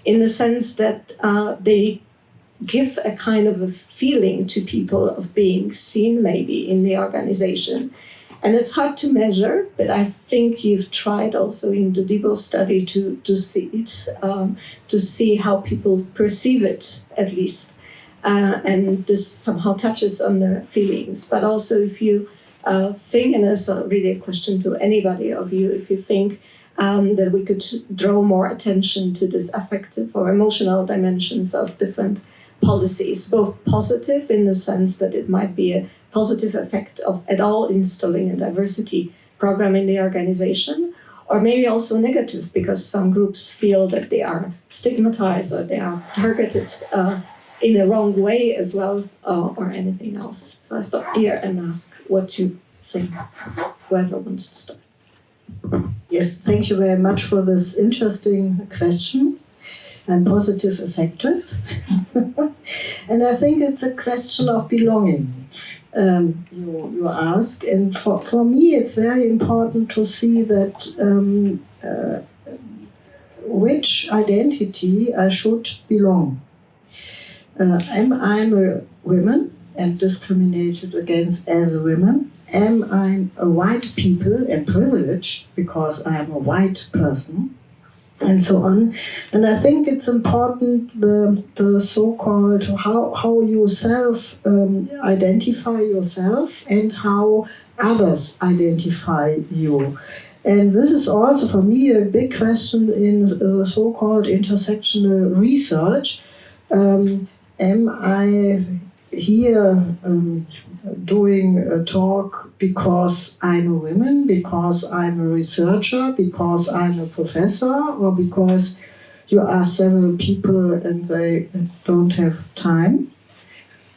in the sense that they give a kind of a feeling to people of being seen, maybe, in the organization. And it's hard to measure, but I think you've tried also in the DeBo study to see it, to see how people perceive it, at least. And this somehow touches on their feelings. But also if you think, and it's really a question to anybody of you, if you think that we could draw more attention to this affective or emotional dimensions of different policies, both positive in the sense that it might be a positive effect of at all installing a diversity program in the organization, or maybe also negative because some groups feel that they are stigmatized or they are targeted in a wrong way as well, or anything else. So I stop here and ask what you think, whoever wants to start. Yes, thank you very much for this interesting question. And positive, effective. And I think it's a question of belonging, you ask. And for me, it's very important to see that which identity I should belong. Am I a woman and discriminated against as a woman? Am I a white people and privileged because I am a white person? And so on. And I think it's important the so-called how you self identify yourself and how others identify you. And this is also for me a big question in the so-called intersectional research. Am I here doing a talk because I'm a woman, because I'm a researcher, because I'm a professor, or because you ask several people and they don't have time?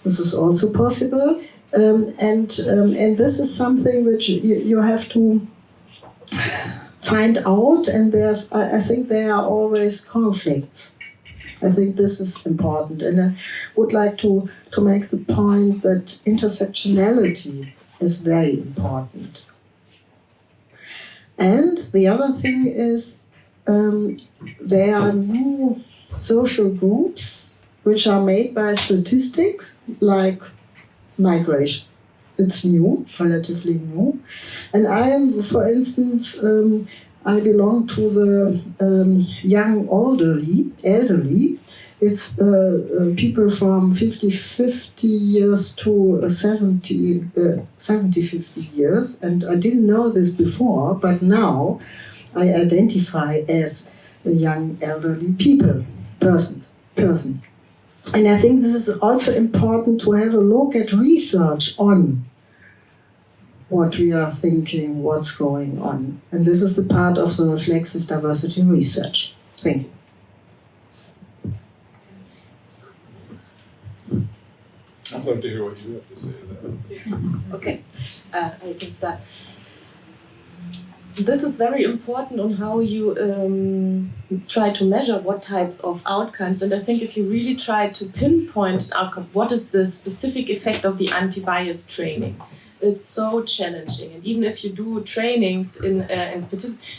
This is also possible. And this is something which you have to find out, and I think there are always conflicts. I think this is important, and I would like to make the point that intersectionality is very important. And the other thing is there are new social groups which are made by statistics, like migration. It's new, relatively new. And I am, for instance, I belong to the young elderly. It's people from 50 years to 70, 50 years. And I didn't know this before, but now I identify as a young elderly person. And I think this is also important to have a look at research on what we are thinking, what's going on. And this is the part of the reflexive diversity research. Thank you. I'd love to hear what you have to say to that. Okay, I can start. This is very important on how you try to measure what types of outcomes. And I think if you really try to pinpoint an outcome, what is the specific effect of the anti-bias training? it's so challenging. And even if you do trainings and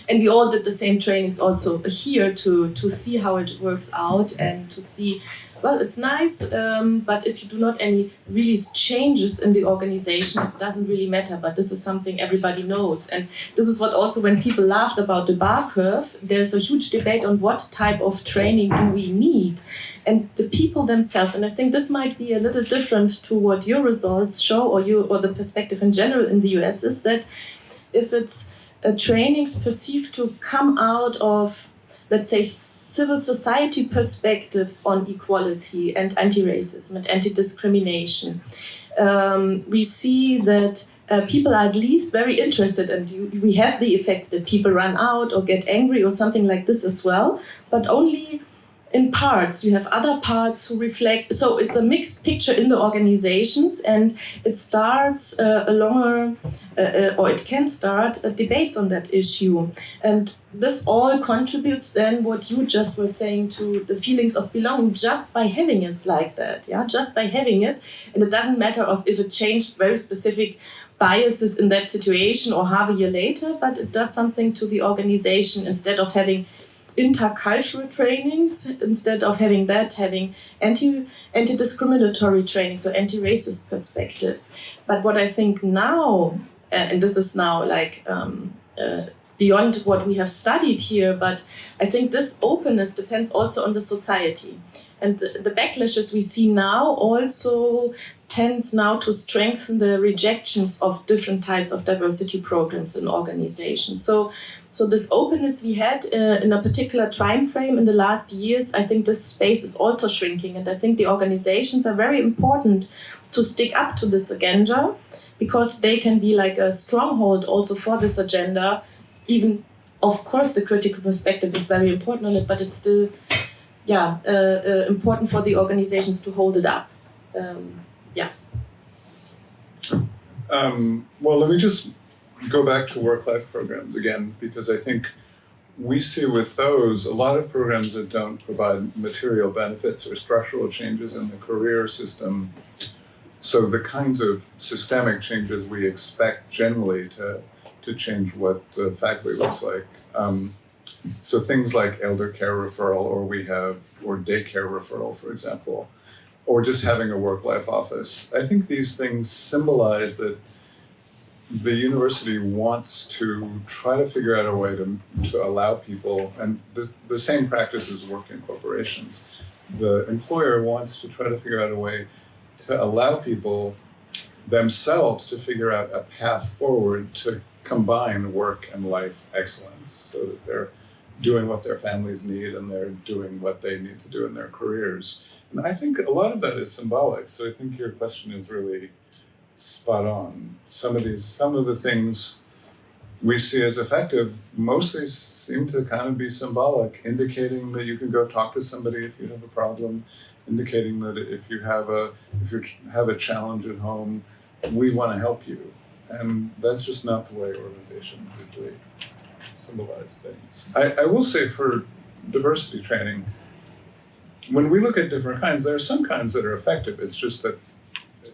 we all did the same trainings also here to see how it works out and to see, well, it's nice, but if you do not any really changes in the organization, it doesn't really matter. But this is something everybody knows. And this is what also when people laughed about the bar curve, there's a huge debate on what type of training do we need. And the people themselves, and I think this might be a little different to what your results show or the perspective in general in the US, is that if it's trainings perceived to come out of, let's say, civil society perspectives on equality and anti-racism and anti-discrimination, we see that people are at least very interested, and we have the effects that people run out or get angry or something like this as well, but only in parts. You have other parts who reflect, so it's a mixed picture in the organizations, and it starts or it can start debates on that issue. And this all contributes then what you just were saying to the feelings of belonging just by having it like that, just by having it. And it doesn't matter if it changed very specific biases in that situation or half a year later, but it does something to the organization. Instead of having intercultural trainings, instead of having anti-discriminatory trainings or anti-racist perspectives. But what I think now, and this is now like beyond what we have studied here, but I think this openness depends also on the society. And the backlashes we see now also tends now to strengthen the rejections of different types of diversity programs in organizations. So this openness we had in a particular time frame in the last years, I think this space is also shrinking. And I think the organizations are very important to stick up to this agenda, because they can be like a stronghold also for this agenda. Even, of course, the critical perspective is very important on it, but it's still important for the organizations to hold it up. Well, let me just go back to work-life programs again, because I think we see with those a lot of programs that don't provide material benefits or structural changes in the career system. So the kinds of systemic changes we expect generally to change what the faculty looks like. So things like elder care referral, or daycare referral, for example, or just having a work-life office. I think these things symbolize that the university wants to try to figure out a way to allow people, and the same practices work in corporations. The employer wants to try to figure out a way to allow people themselves to figure out a path forward to combine work and life excellence, so that they're doing what their families need and they're doing what they need to do in their careers. And I think a lot of that is symbolic. So I think your question is really spot on. Some of the things we see as effective mostly seem to kind of be symbolic, indicating that you can go talk to somebody if you have a problem, indicating that if you have a challenge at home, we want to help you. And that's just not the way organizations usually symbolize things. I will say for diversity training, when we look at different kinds, there are some kinds that are effective. It's just that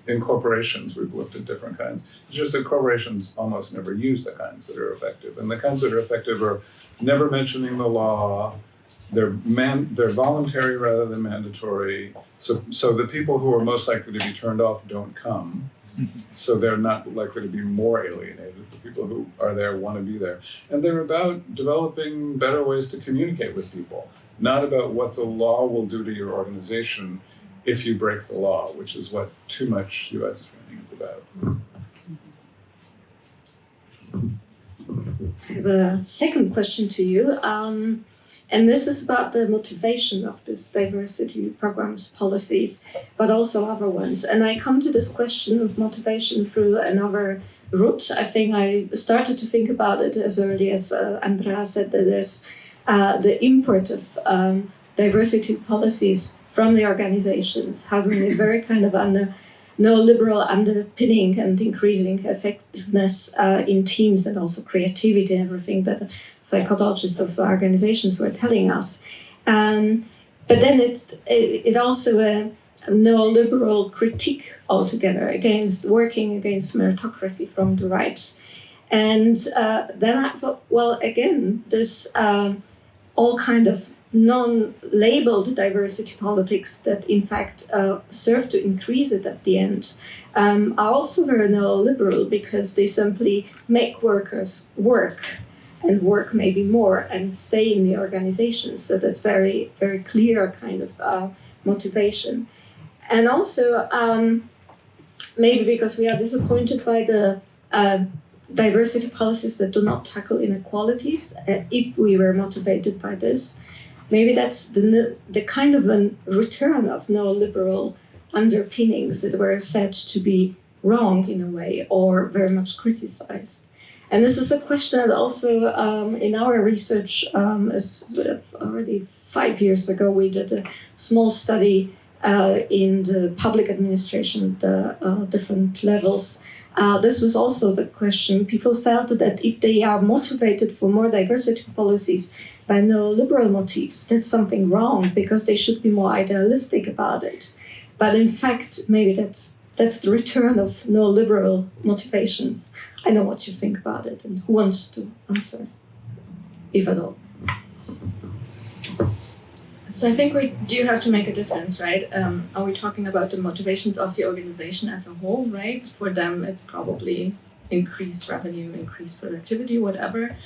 in corporations, we've looked at different kinds. It's just that corporations almost never use the kinds that are effective. And the kinds that are effective are never mentioning the law. They're voluntary rather than mandatory. So the people who are most likely to be turned off don't come. So they're not likely to be more alienated. The people who are there want to be there. And they're about developing better ways to communicate with people, not about what the law will do to your organization if you break the law, which is what too much US training is about. I have a second question to you. And this is about the motivation of this diversity programs policies, but also other ones. And I come to this question of motivation through another route. I think I started to think about it as early as Andrea said, that is the import of diversity policies from the organizations, having a very kind of neoliberal underpinning and increasing effectiveness in teams, and also creativity and everything that the psychologists of the organizations were telling us. But then it also neoliberal critique altogether, working against meritocracy from the right. And then I thought, well, again, this all kind of non-labeled diversity politics that in fact serve to increase it at the end are also very neoliberal, because they simply make workers work and work maybe more and stay in the organization. So that's very, very clear kind of motivation. And also maybe because we are disappointed by the diversity policies that do not tackle inequalities, if we were motivated by this, maybe that's the kind of a return of neoliberal underpinnings that were said to be wrong in a way, or very much criticized. And this is a question that also in our research, sort of already 5 years ago, we did a small study in the public administration, the different levels. This was also the question. People felt that if they are motivated for more diversity policies by neoliberal motifs, that's something wrong, because they should be more idealistic about it. But in fact, maybe that's the return of neoliberal motivations. I know what you think about it, and who wants to answer, if at all? So I think we do have to make a difference, right? Are we talking about the motivations of the organization as a whole, right? For them, it's probably increased revenue, increased productivity, whatever.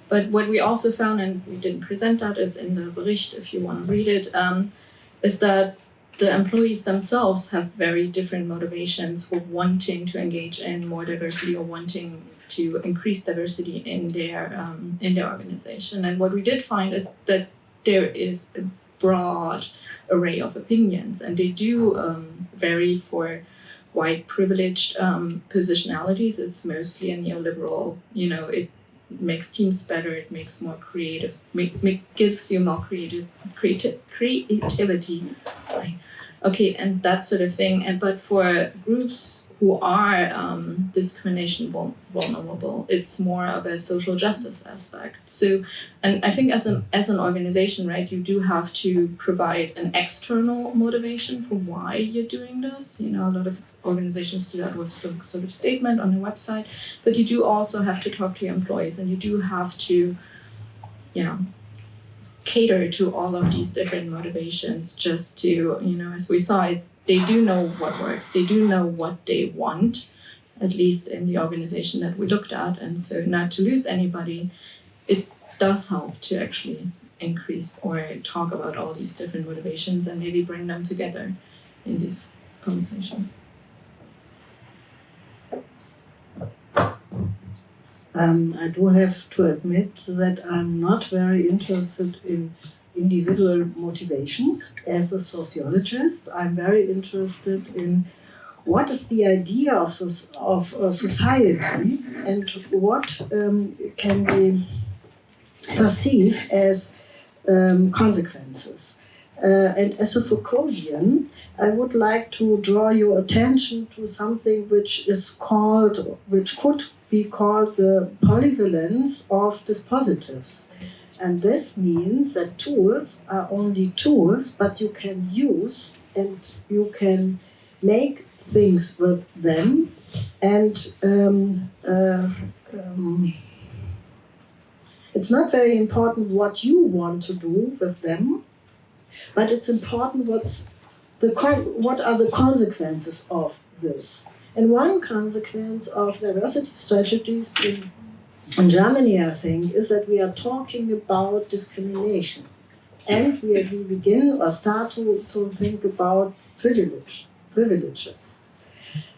But what we also found, and we didn't present that, it's in the Bericht if you want to read it, is that the employees themselves have very different motivations for wanting to engage in more diversity or wanting to increase diversity in their organization. And what we did find is that there is a broad array of opinions, and they do vary for white privileged positionalities. It's mostly a neoliberal, it makes teams better, it makes more creative, gives you more creativity. Okay, and that sort of thing. But for groups who are discrimination vulnerable, it's more of a social justice aspect. So, and I think as an organization, right, you do have to provide an external motivation for why you're doing this. A lot of organizations do that with some sort of statement on their website, but you do also have to talk to your employees, and you do have to, cater to all of these different motivations just to, as we saw, they do know what works. They do know what they want, at least in the organization that we looked at. And so not to lose anybody, it does help to actually increase or talk about all these different motivations and maybe bring them together in these conversations. I do have to admit that I'm not very interested in individual motivations. As a sociologist, I'm very interested in what is the idea of society and what can we perceive as consequences. And as a Foucauldian, I would like to draw your attention to something which could be called the polyvalence of dispositives. And this means that tools are only tools, but you can use and you can make things with them. And it's not very important what you want to do with them, but it's important what are the consequences of this. And one consequence of diversity strategies in Germany, I think, is that we are talking about discrimination. And we begin or start to think about privileges.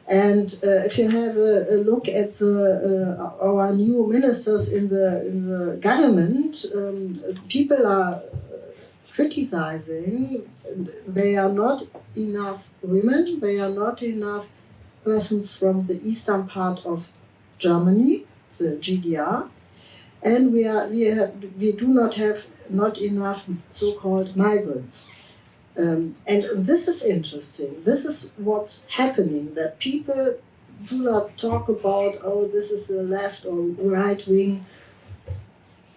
And if you have a look at our new ministers in the government, people are criticizing. They are not enough women, they are not enough persons from the eastern part of Germany, the GDR, and we do not have enough so-called migrants. And this is interesting. This is what's happening, that people do not talk about, oh, this is a left or right-wing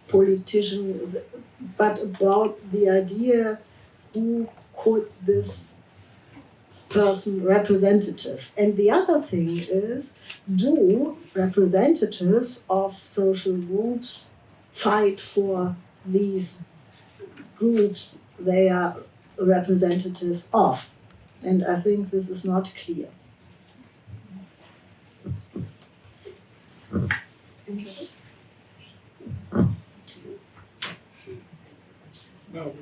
politician, but about the idea, who could this person representative. And the other thing is, do representatives of social groups fight for these groups they are representative of? And I think this is not clear. No,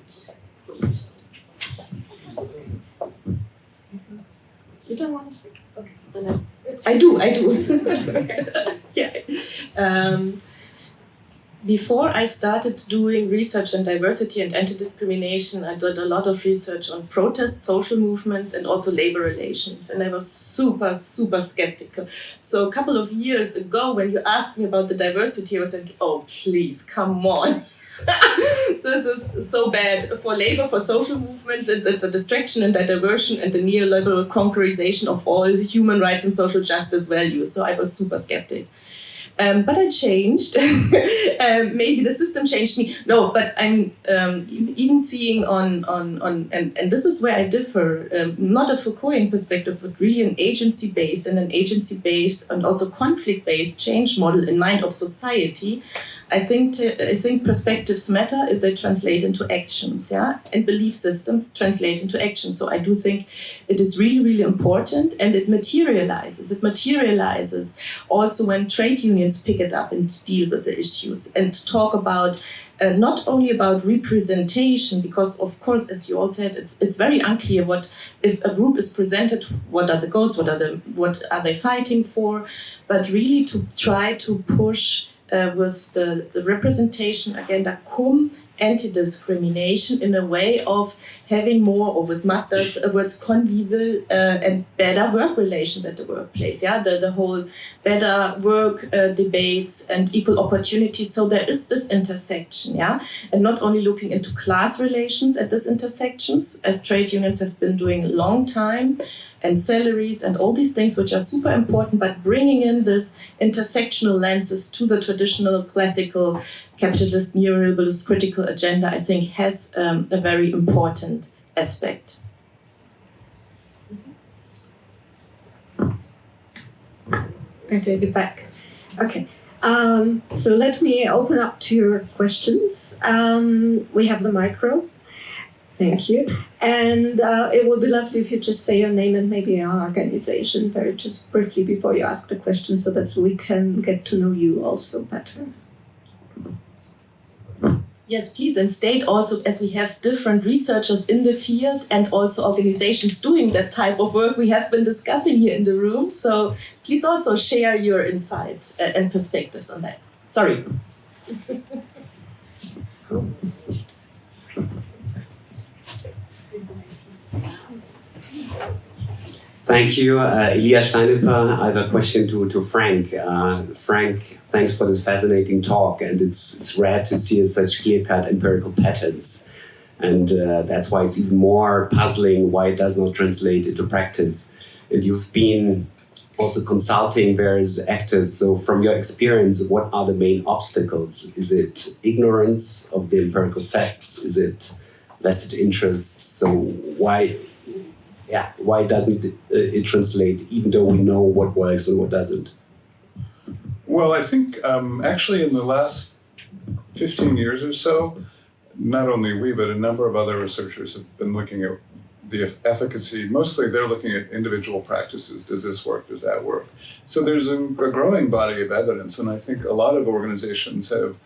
You don't want to speak? Okay, then I do. Yeah. Before I started doing research on diversity and anti-discrimination, I did a lot of research on protest, social movements, and also labor relations. And I was super, super skeptical. So a couple of years ago, when you asked me about the diversity, I was like, oh, please, come on. This is so bad for labor, for social movements. It's a distraction and a diversion and the neoliberal conquerization of all human rights and social justice values. So I was super skeptic. But I changed. Maybe the system changed me. No, but I mean, even seeing and this is where I differ, not a Foucaultian perspective, but really an agency-based and also conflict-based change model in mind of society. I think perspectives matter if they translate into actions, yeah, and belief systems translate into actions. So I do think it is really, really important, and it materializes. It materializes also when trade unions pick it up and deal with the issues and talk about not only about representation, because of course, as you all said, it's very unclear what if a group is presented, what are the goals, what are they fighting for, but really to try to push with the representation agenda cum anti-discrimination in a way of having more, or with Magda's words, convivial and better work relations at the workplace. Yeah, the whole better work debates and equal opportunities. So there is this intersection, yeah, and not only looking into class relations at these intersections, as trade unions have been doing a long time, and salaries and all these things which are super important, but bringing in this intersectional lenses to the traditional classical capitalist neoliberalist critical agenda, I think has a very important aspect. I take it back. Okay. So let me open up to your questions. We have the micro. Thank you. And it would be lovely if you just say your name and maybe your organization very just briefly before you ask the question so that we can get to know you also better. Yes, please, and state also, as we have different researchers in the field and also organizations doing that type of work we have been discussing here in the room. So please also share your insights and perspectives on that. Sorry. Thank you, Elias Steinipper. I have a question to Frank. Frank, thanks for this fascinating talk, and it's rare to see such clear-cut empirical patterns. And that's why it's even more puzzling why it does not translate into practice. And you've been also consulting various actors. So from your experience, what are the main obstacles? Is it ignorance of the empirical facts? Is it vested interests? So why doesn't it translate, even though we know what works and what doesn't? Well, I think actually in the last 15 years or so, not only we, but a number of other researchers have been looking at the efficacy. Mostly they're looking at individual practices. Does this work? Does that work? So there's a growing body of evidence, and I think a lot of organizations have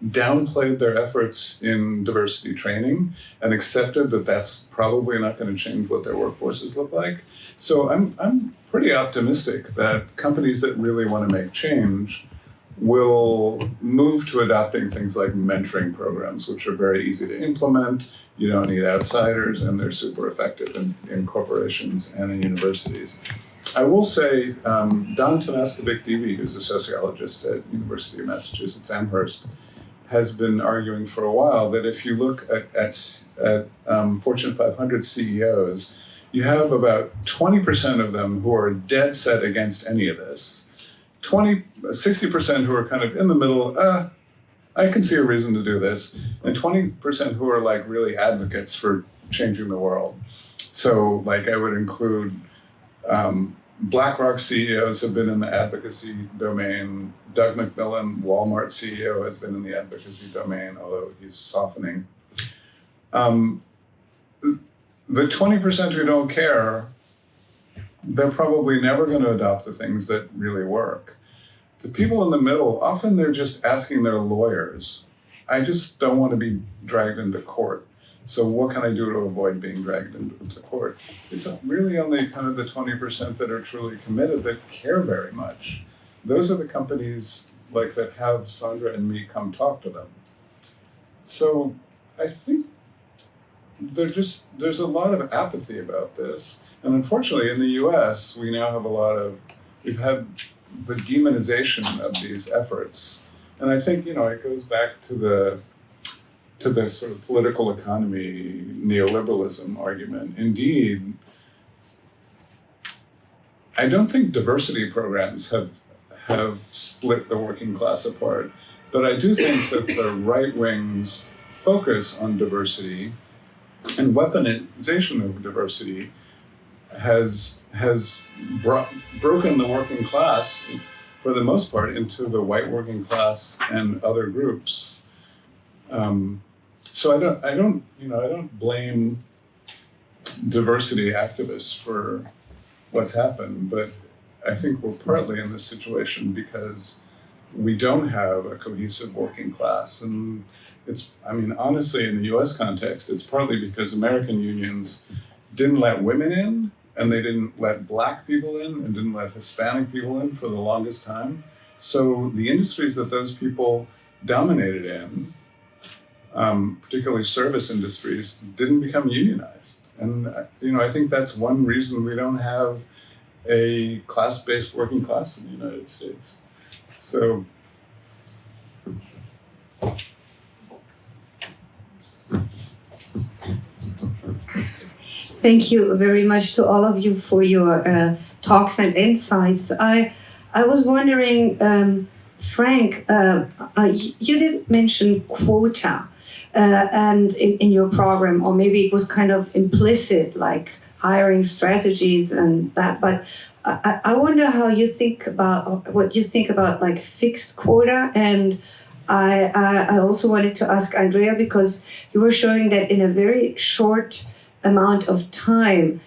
downplayed their efforts in diversity training and accepted that that's probably not going to change what their workforces look like. So I'm pretty optimistic that companies that really want to make change will move to adopting things like mentoring programs, which are very easy to implement. You don't need outsiders, and they're super effective in corporations and in universities. I will say, Don Tanaskovic-Devi, who's a sociologist at University of Massachusetts Amherst, has been arguing for a while that if you look at Fortune 500 CEOs, you have about 20% of them who are dead set against any of this, 60% who are kind of in the middle, I can see a reason to do this, and 20% who are like really advocates for changing the world. So, like, I would include BlackRock CEOs have been in the advocacy domain. Doug McMillan, Walmart CEO, has been in the advocacy domain, although he's softening. The 20% who don't care, they're probably never going to adopt the things that really work. The people in the middle, often they're just asking their lawyers, I just don't want to be dragged into court. So what can I do to avoid being dragged into court? It's really only kind of the 20% that are truly committed that care very much. Those are the companies like that have Sandra and me come talk to them. So I think there's a lot of apathy about this. And unfortunately in the US, we now have we've had the demonization of these efforts. And I think, it goes back to the sort of political economy, neoliberalism argument. Indeed, I don't think diversity programs have split the working class apart, but I do think that the right wing's focus on diversity and weaponization of diversity has broken the working class, for the most part, into the white working class and other groups. So I don't blame diversity activists for what's happened, but I think we're partly in this situation because we don't have a cohesive working class. And honestly, in the US context, it's partly because American unions didn't let women in, and they didn't let Black people in, and didn't let Hispanic people in for the longest time. So the industries that those people dominated in, particularly service industries, didn't become unionized. And I think that's one reason we don't have a class-based working class in the United States. So thank you very much to all of you for your talks and insights. I was wondering, Frank, you didn't mention quota and in your program, or maybe it was kind of implicit, like hiring strategies and that. But I wonder how you think about what you think about like fixed quota. And I also wanted to ask Andrea, because you were showing that in a very short amount of time,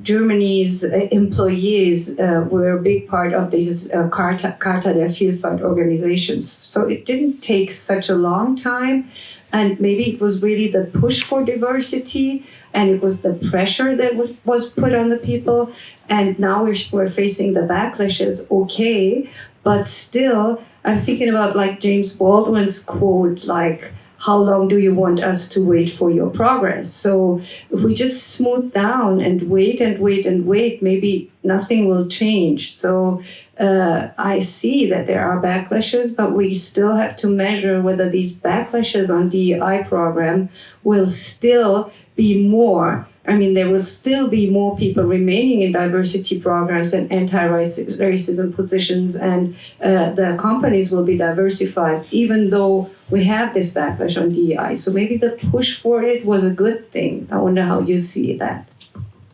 Germany's employees were a big part of these Charta der Vielfalt organizations. So it didn't take such a long time. And maybe it was really the push for diversity, and it was the pressure that was put on the people. And now we're facing the backlashes, okay. But still, I'm thinking about like James Baldwin's quote, like, how long do you want us to wait for your progress? So if we just smooth down and wait and wait and wait, maybe nothing will change. So I see that there are backlashes, but we still have to measure whether these backlashes on DEI program will still be more. I mean, there will still be more people remaining in diversity programs and anti-racism positions, and the companies will be diversified, even though we have this backlash on DEI. So maybe the push for it was a good thing. I wonder how you see that.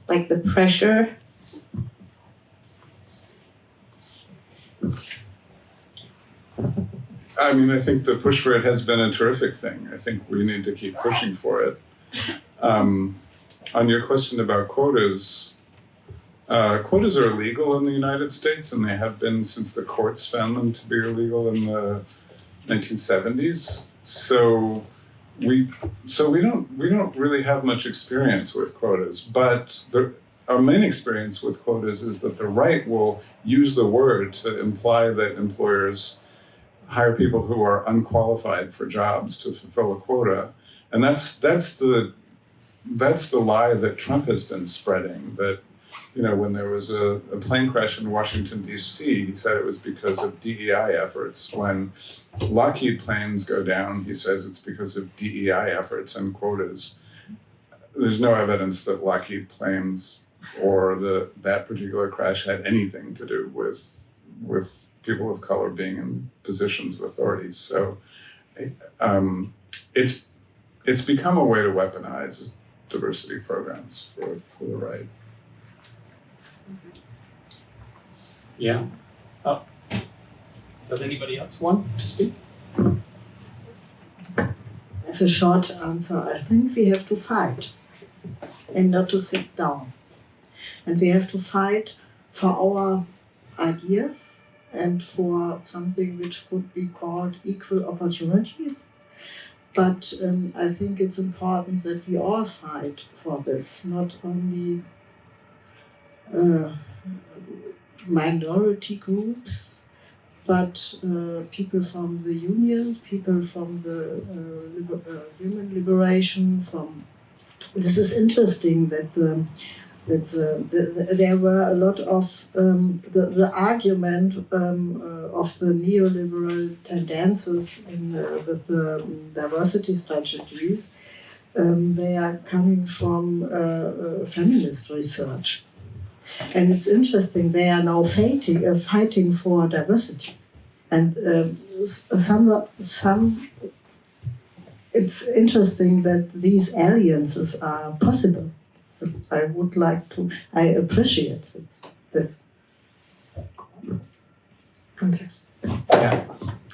Like the pressure. I think the push for it has been a terrific thing. I think we need to keep pushing for it. On your question about quotas, quotas are illegal in the United States, and they have been since the courts found them to be illegal in the 1970s. So we don't really have much experience with quotas. But our main experience with quotas is that the right will use the word to imply that employers hire people who are unqualified for jobs to fulfill a quota, and that's the lie that Trump has been spreading, that, when there was a plane crash in Washington, D.C., he said it was because of DEI efforts. When Lockheed planes go down, he says it's because of DEI efforts and quotas. There's no evidence that Lockheed planes or that particular crash had anything to do with people of color being in positions of authority. So it's become a way to weaponize diversity programs for the right. Yeah. Does anybody else want to speak? I have a short answer. I think we have to fight and not to sit down. And we have to fight for our ideas and for something which could be called equal opportunities. But I think it's important that we all fight for this, not only minority groups, but people from the unions, people from the women liberation. This is interesting that there were a lot of the argument of the neoliberal tendencies with the diversity strategies. They are coming from feminist research. And it's interesting, they are now fighting for diversity. And it's interesting that these alliances are possible. I appreciate this. Context. Yeah.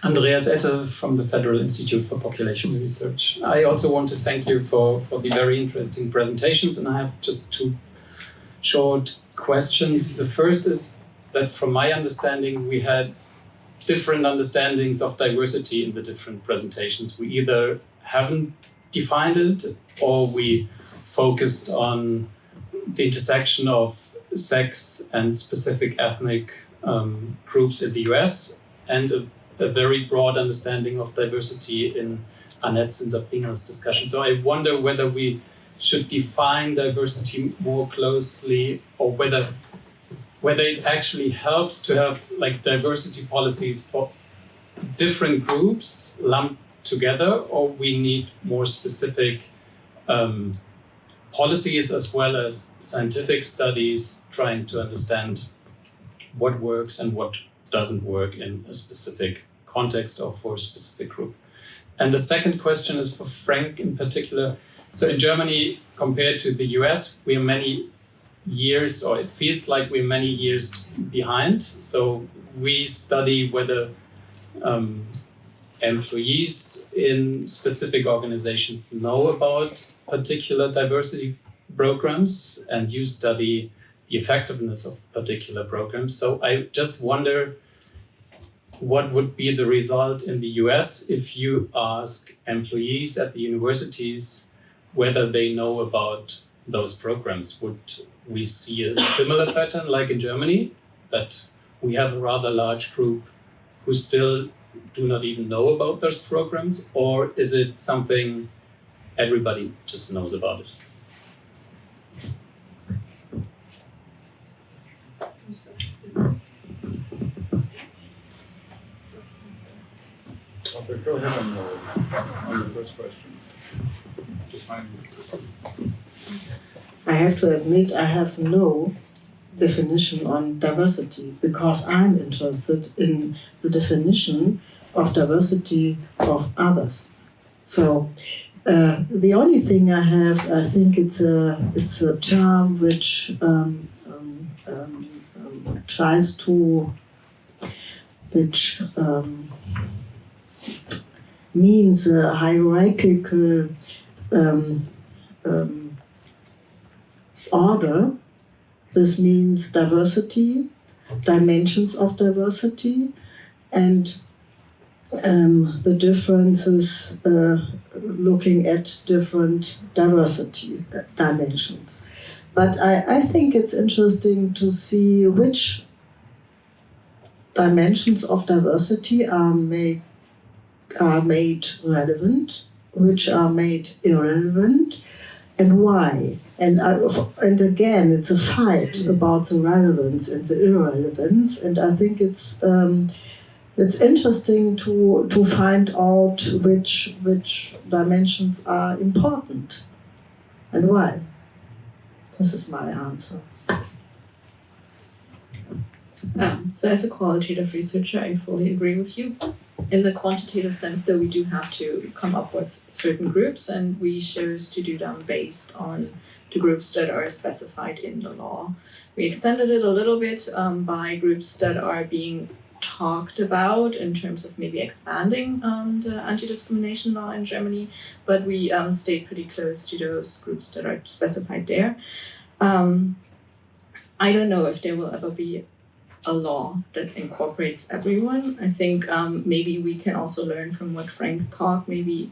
Andrea Bührmann from the Federal Institute for Population Research. I also want to thank you for the very interesting presentations, and I have just two short questions. The first is that from my understanding, we had different understandings of diversity in the different presentations. We either haven't defined it, or we focused on the intersection of sex and specific ethnic groups in the US, and a very broad understanding of diversity in Annett's and Sabrina's discussion. So I wonder whether we should define diversity more closely, or whether it actually helps to have like diversity policies for different groups lumped together, or we need more specific policies as well as scientific studies trying to understand what works and what doesn't work in a specific context or for a specific group. And the second question is for Frank in particular. So in Germany, compared to the US, we are many years, or it feels like we're many years behind. So we study whether employees in specific organizations know about particular diversity programs, and you study the effectiveness of particular programs. So I just wonder what would be the result in the US if you ask employees at the universities whether they know about those programs. Would we see a similar pattern like in Germany, that we have a rather large group who still do not even know about those programs, or is it something everybody just knows about it? Okay, go ahead on the first question. I have to admit I have no definition on diversity, because I'm interested in the definition of diversity of others. So the only thing I have, I think it's a term which tries to, which means a hierarchical order. This means diversity, dimensions of diversity, and the differences looking at different diversity dimensions. But I think it's interesting to see which dimensions of diversity are made relevant, which are made irrelevant, and why. And again, it's a fight about the relevance and the irrelevance. And I think it's interesting to find out which dimensions are important and why. This is my answer. So as a qualitative researcher, I fully agree with you. in the quantitative sense, though, we do have to come up with certain groups, and we chose to do them based on the groups that are specified in the law. We extended it a little bit by groups that are being talked about in terms of maybe expanding the anti-discrimination law in Germany, but we stayed pretty close to those groups that are specified there. I don't know if there will ever be a law that incorporates everyone. I think maybe we can also learn from what Frank talked. Maybe,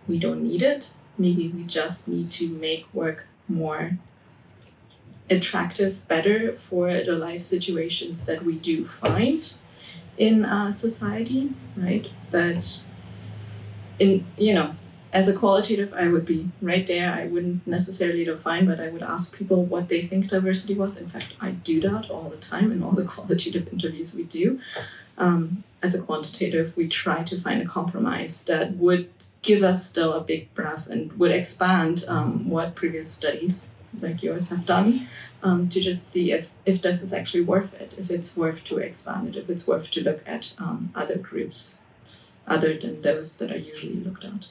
we don't need it. Maybe we just need to make work more attractive, better for the life situations that we do find in society, right? But as a qualitative, I would be right there. I wouldn't necessarily define, but I would ask people what they think diversity was. In fact, I do that all the time in all the qualitative interviews we do. As a quantitative, we try to find a compromise that would give us still a big breath and would expand what previous studies like yours have done, to just see if this is actually worth it, if it's worth to expand it, if it's worth to look at other groups other than those that are usually looked at.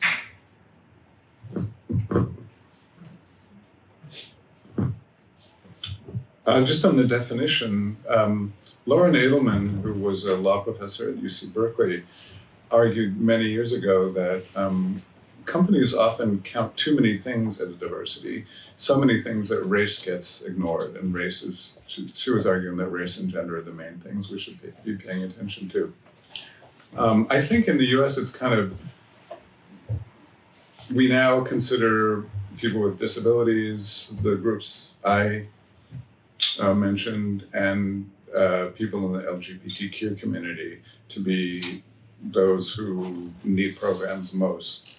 Just on the definition, Lauren Edelman, who was a law professor at UC Berkeley, argued many years ago that companies often count too many things as diversity, so many things that race gets ignored, and race is, she was arguing that race and gender are the main things we should be paying attention to. I think in the US it's kind of, we now consider people with disabilities, the groups I mentioned, and people in the LGBTQ community to be those who need programs most.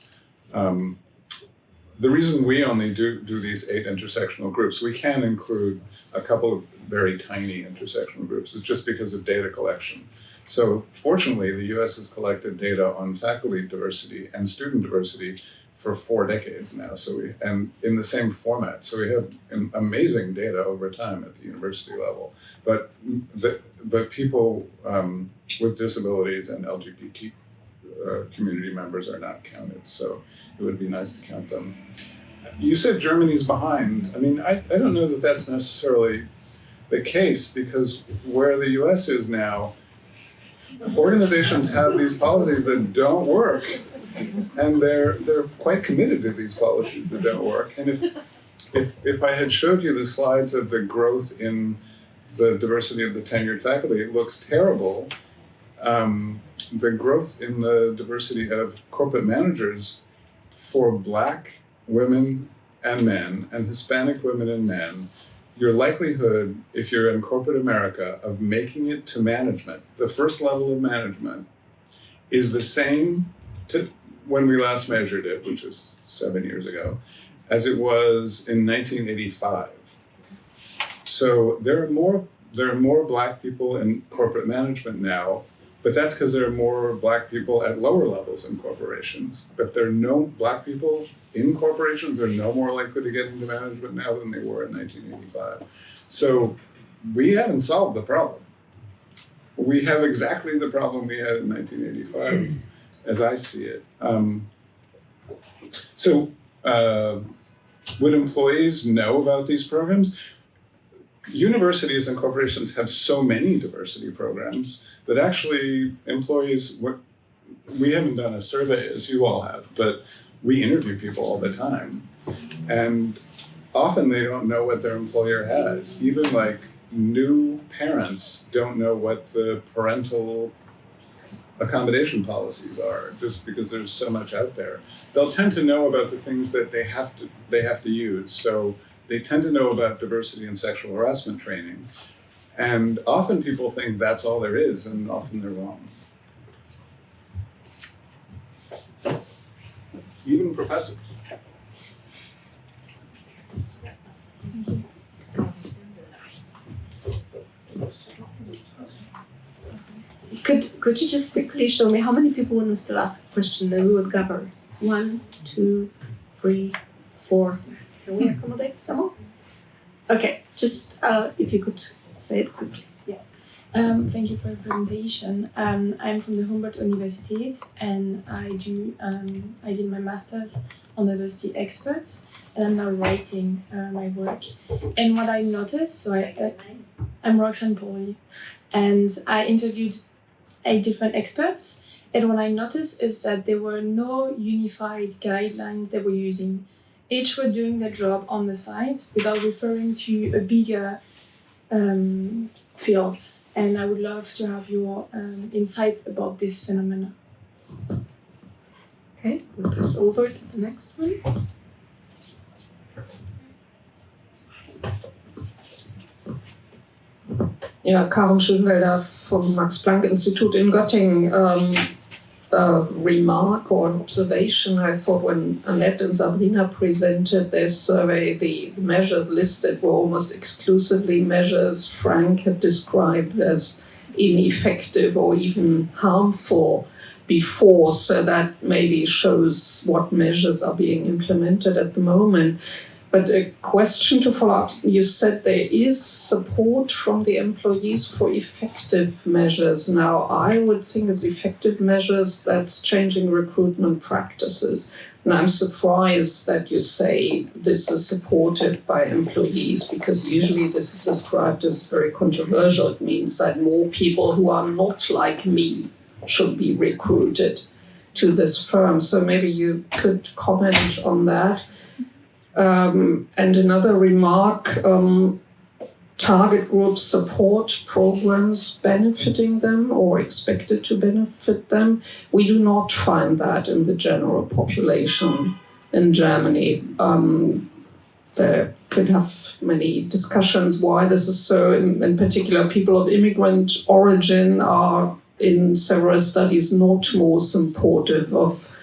The reason we only do these 8 intersectional groups, we can include a couple of very tiny intersectional groups, is just because of data collection. So fortunately, the US has collected data on faculty diversity and student diversity for 4 decades now, and in the same format. So we have amazing data over time at the university level. But people with disabilities and LGBT community members are not counted, so it would be nice to count them. You said Germany's behind. I mean, I don't know that that's necessarily the case, because where the US is now, organizations have these policies that don't work, and they're quite committed to these policies that don't work. And if I had showed you the slides of the growth in the diversity of the tenured faculty, it looks terrible. The growth in the diversity of corporate managers for Black women and men and Hispanic women and men, your likelihood, if you're in corporate America, of making it to management, the first level of management, is the same to when we last measured it, which is 7 years ago, as it was in 1985. So there are more Black people in corporate management now, but that's because there are more Black people at lower levels in corporations. But there are no Black people in corporations. They're no more likely to get into management now than they were in 1985. So we haven't solved the problem. We have exactly the problem we had in 1985, as I see it. Would employees know about these programs? Universities and corporations have so many diversity programs that actually employees, we haven't done a survey as you all have, but we interview people all the time. And often they don't know what their employer has. Even like new parents don't know what the parental accommodation policies are, just because there's so much out there. They'll tend to know about the things that they have to use. So they tend to know about diversity and sexual harassment training. And often people think that's all there is, and often they're wrong. Even professors. Could you just quickly show me how many people want to still ask a question, then we would gather? 1, 2, 3, 4. Can we accommodate some more? Okay, just if you could say it quickly. Yeah. Thank you for the presentation. I'm from the Humboldt-Universität, and I did my master's on diversity experts, and I'm now writing my work. And what I noticed, I'm Roxanne Poli, and I interviewed 8 different experts, and what I noticed is that there were no unified guidelines they were using. Each were doing their job on the side without referring to a bigger field. And I would love to have your insights about this phenomenon. Okay, we'll pass over to the next one. Ja, Karen Schönwelder vom Max-Planck-Institut in Göttingen. A remark or an observation. I thought when Annett and Sabrina presented their survey, the measures listed were almost exclusively measures Frank had described as ineffective or even harmful before, so that maybe shows what measures are being implemented at the moment. But a question to follow up, you said there is support from the employees for effective measures. Now, I would think as effective measures, that's changing recruitment practices. And I'm surprised that you say this is supported by employees, because usually this is described as very controversial. It means that more people who are not like me should be recruited to this firm. So maybe you could comment on that. And another remark, target group support programs benefiting them or expected to benefit them. We do not find that in the general population in Germany. There could have many discussions why this is so. In particular, people of immigrant origin are in several studies not more supportive of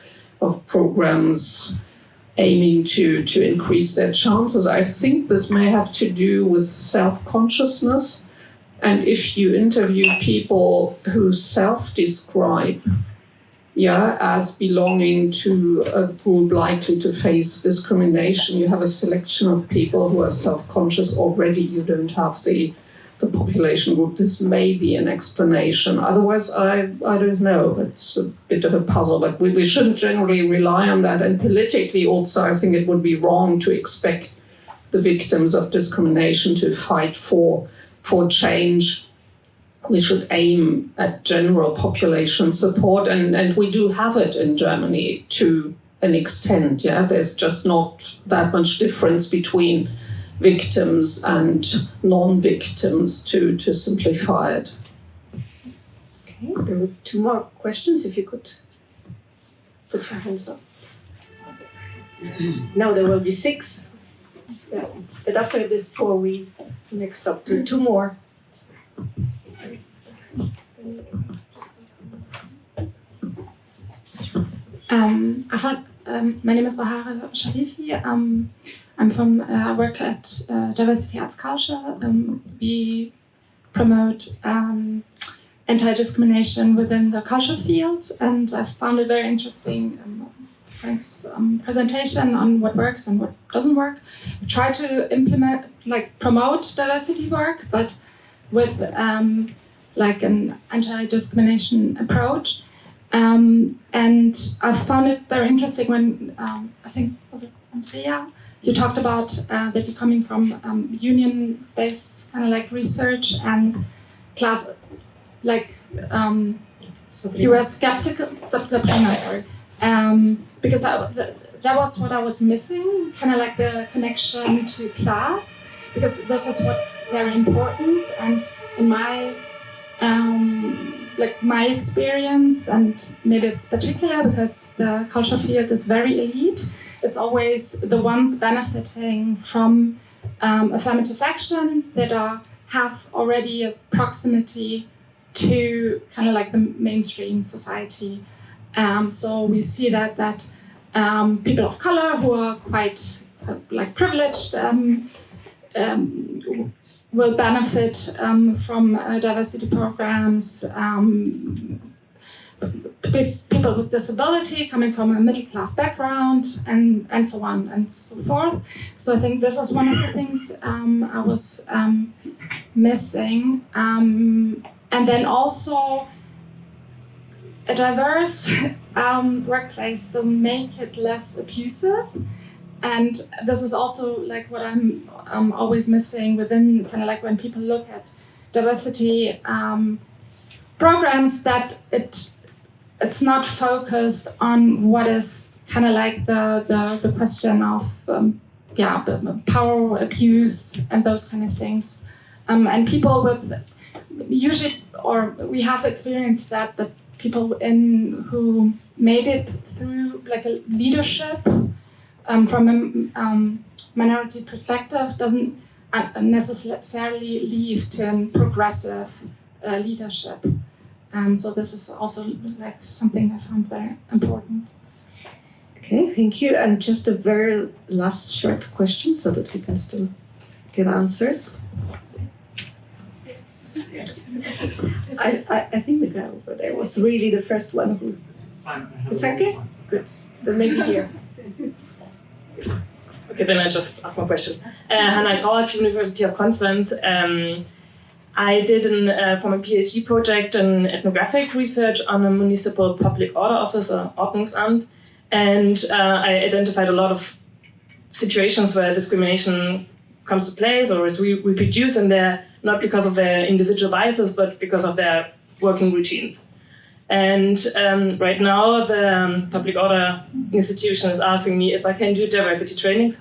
programs aiming to increase their chances. I think this may have to do with self-consciousness. And if you interview people who self-describe as belonging to a group likely to face discrimination, you have a selection of people who are self-conscious already. You don't have the population group. This may be an explanation. Otherwise, I don't know. It's a bit of a puzzle, but we shouldn't generally rely on that. And politically also, I think it would be wrong to expect the victims of discrimination to fight for change. We should aim at general population support, and we do have it in Germany to an extent. There's just not that much difference between victims and non-victims to simplify it. Okay, there were 2 more questions. If you could put your hands up. No, there will be 6. Yeah. But after this 4, we next up to 2 more. My name is Bahara Sharifi. I'm from, I work at Diversity Arts Culture. We promote anti-discrimination within the culture field, and I found it very interesting, Frank's presentation on what works and what doesn't work. We try to promote diversity work, but with an anti-discrimination approach. And I found it very interesting when, I think, was it Andrea? You talked about that you're coming from union-based kind of research and class, you were skeptical, Sabrina, sorry, because that was what I was missing, kind of the connection to class, because this is what's very important, and in my my experience, and maybe it's particular because the culture field is very elite. It's always the ones benefiting from affirmative actions that have already a proximity to kind of the mainstream society. So we see that people of color who are quite privileged will benefit from diversity programs. People with disability coming from a middle-class background, and so on and so forth. So I think this is one of the things I was missing. And then also, a diverse workplace doesn't make it less abusive. And this is also like what I'm always missing within kind of like when people look at diversity programs, that it's not focused on what is kind of like the question of the power abuse and those kind of things. And people with usually, or we have experienced that people who made it through like a leadership from a minority perspective doesn't necessarily lead to a progressive leadership. So this is also like something I found very important. Okay, thank you. And just a very last short question so that we can still give answers. I think the guy over there was really the first one who... It's fine. It's okay? Good. Then maybe here. Okay, then I just ask my question. Hannah Grauer from University of Constance. I did for my PhD project an ethnographic research on a municipal public order office, Ordnungsamt, and I identified a lot of situations where discrimination comes to place or is reproduced, and they're not because of their individual biases, but because of their working routines. And right now, the public order institution is asking me if I can do diversity trainings,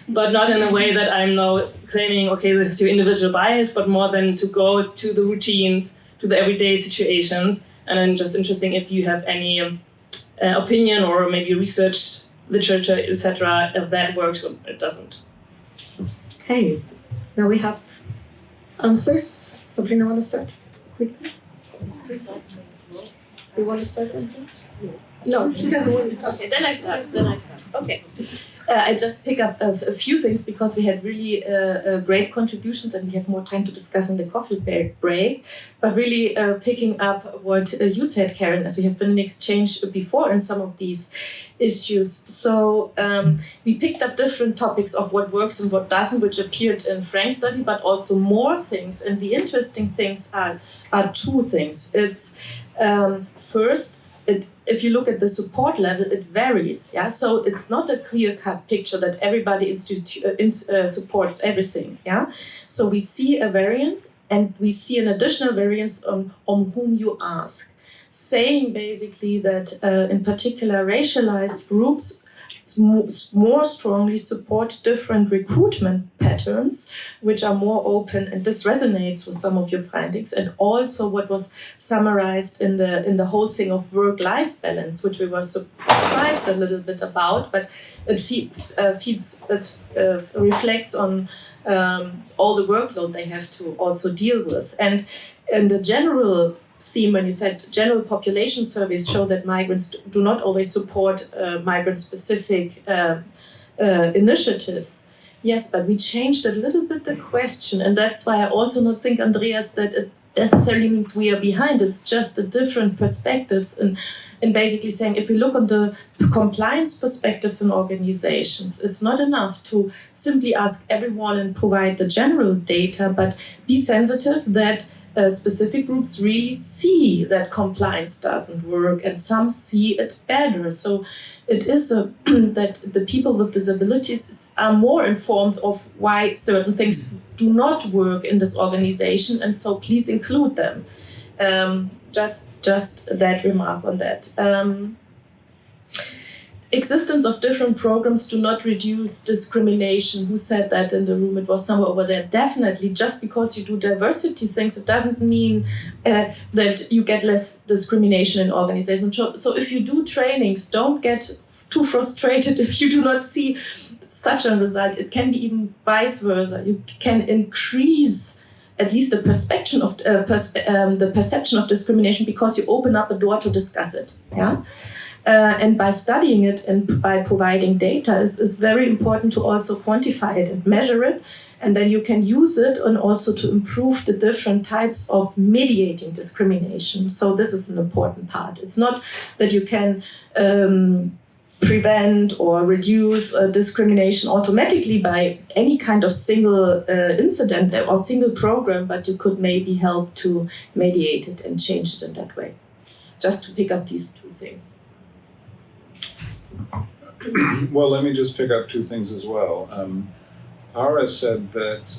but not in a way that I'm now claiming, okay, this is your individual bias, but more than to go to the routines, to the everyday situations. And I'm just interested if you have any opinion or maybe research literature, etc., if that works or it doesn't. Okay, now we have answers. Sabrina, want to start quickly? You want to start? No, she doesn't want to start. Okay, then I start. Okay. I just pick up a few things because we had really great contributions and we have more time to discuss in the coffee break. But really picking up what you said, Karen, as we have been in exchange before in some of these issues. So we picked up different topics of what works and what doesn't, which appeared in Frank's study, but also more things. And the interesting things are two things. It's first, if you look at the support level, it varies. Yeah, so it's not a clear-cut picture that everybody supports everything. Yeah, so we see a variance, and we see an additional variance on whom you ask, saying basically that in particular racialized groups more strongly support different recruitment patterns, which are more open, and this resonates with some of your findings, and also what was summarized in the whole thing of work-life balance, which we were surprised a little bit about, but it reflects on all the workload they have to also deal with, and the general theme when you said general population surveys show that migrants do not always support migrant-specific initiatives. Yes, but we changed a little bit the question, and that's why I also not think, Andreas, that it necessarily means we are behind. It's just a different perspectives, and basically saying if we look on the compliance perspectives in organizations, it's not enough to simply ask everyone and provide the general data, but be sensitive that specific groups really see that compliance doesn't work, and some see it better. So it is that the people with disabilities are more informed of why certain things do not work in this organization, and so please include them. Just that remark on that. Existence of different programs do not reduce discrimination. Who said that in the room? It was somewhere over there. Definitely, just because you do diversity things, it doesn't mean that you get less discrimination in organizations. So if you do trainings, don't get too frustrated if you do not see such a result. It can be even vice versa. You can increase at least the perception of discrimination because you open up a door to discuss it. Yeah. And by studying it and by providing data is very important to also quantify it and measure it. And then you can use it and also to improve the different types of mediating discrimination. So this is an important part. It's not that you can prevent or reduce discrimination automatically by any kind of single incident or single program, but you could maybe help to mediate it and change it in that way. Just to pick up these two things. Well, let me just pick up two things as well. Ara said that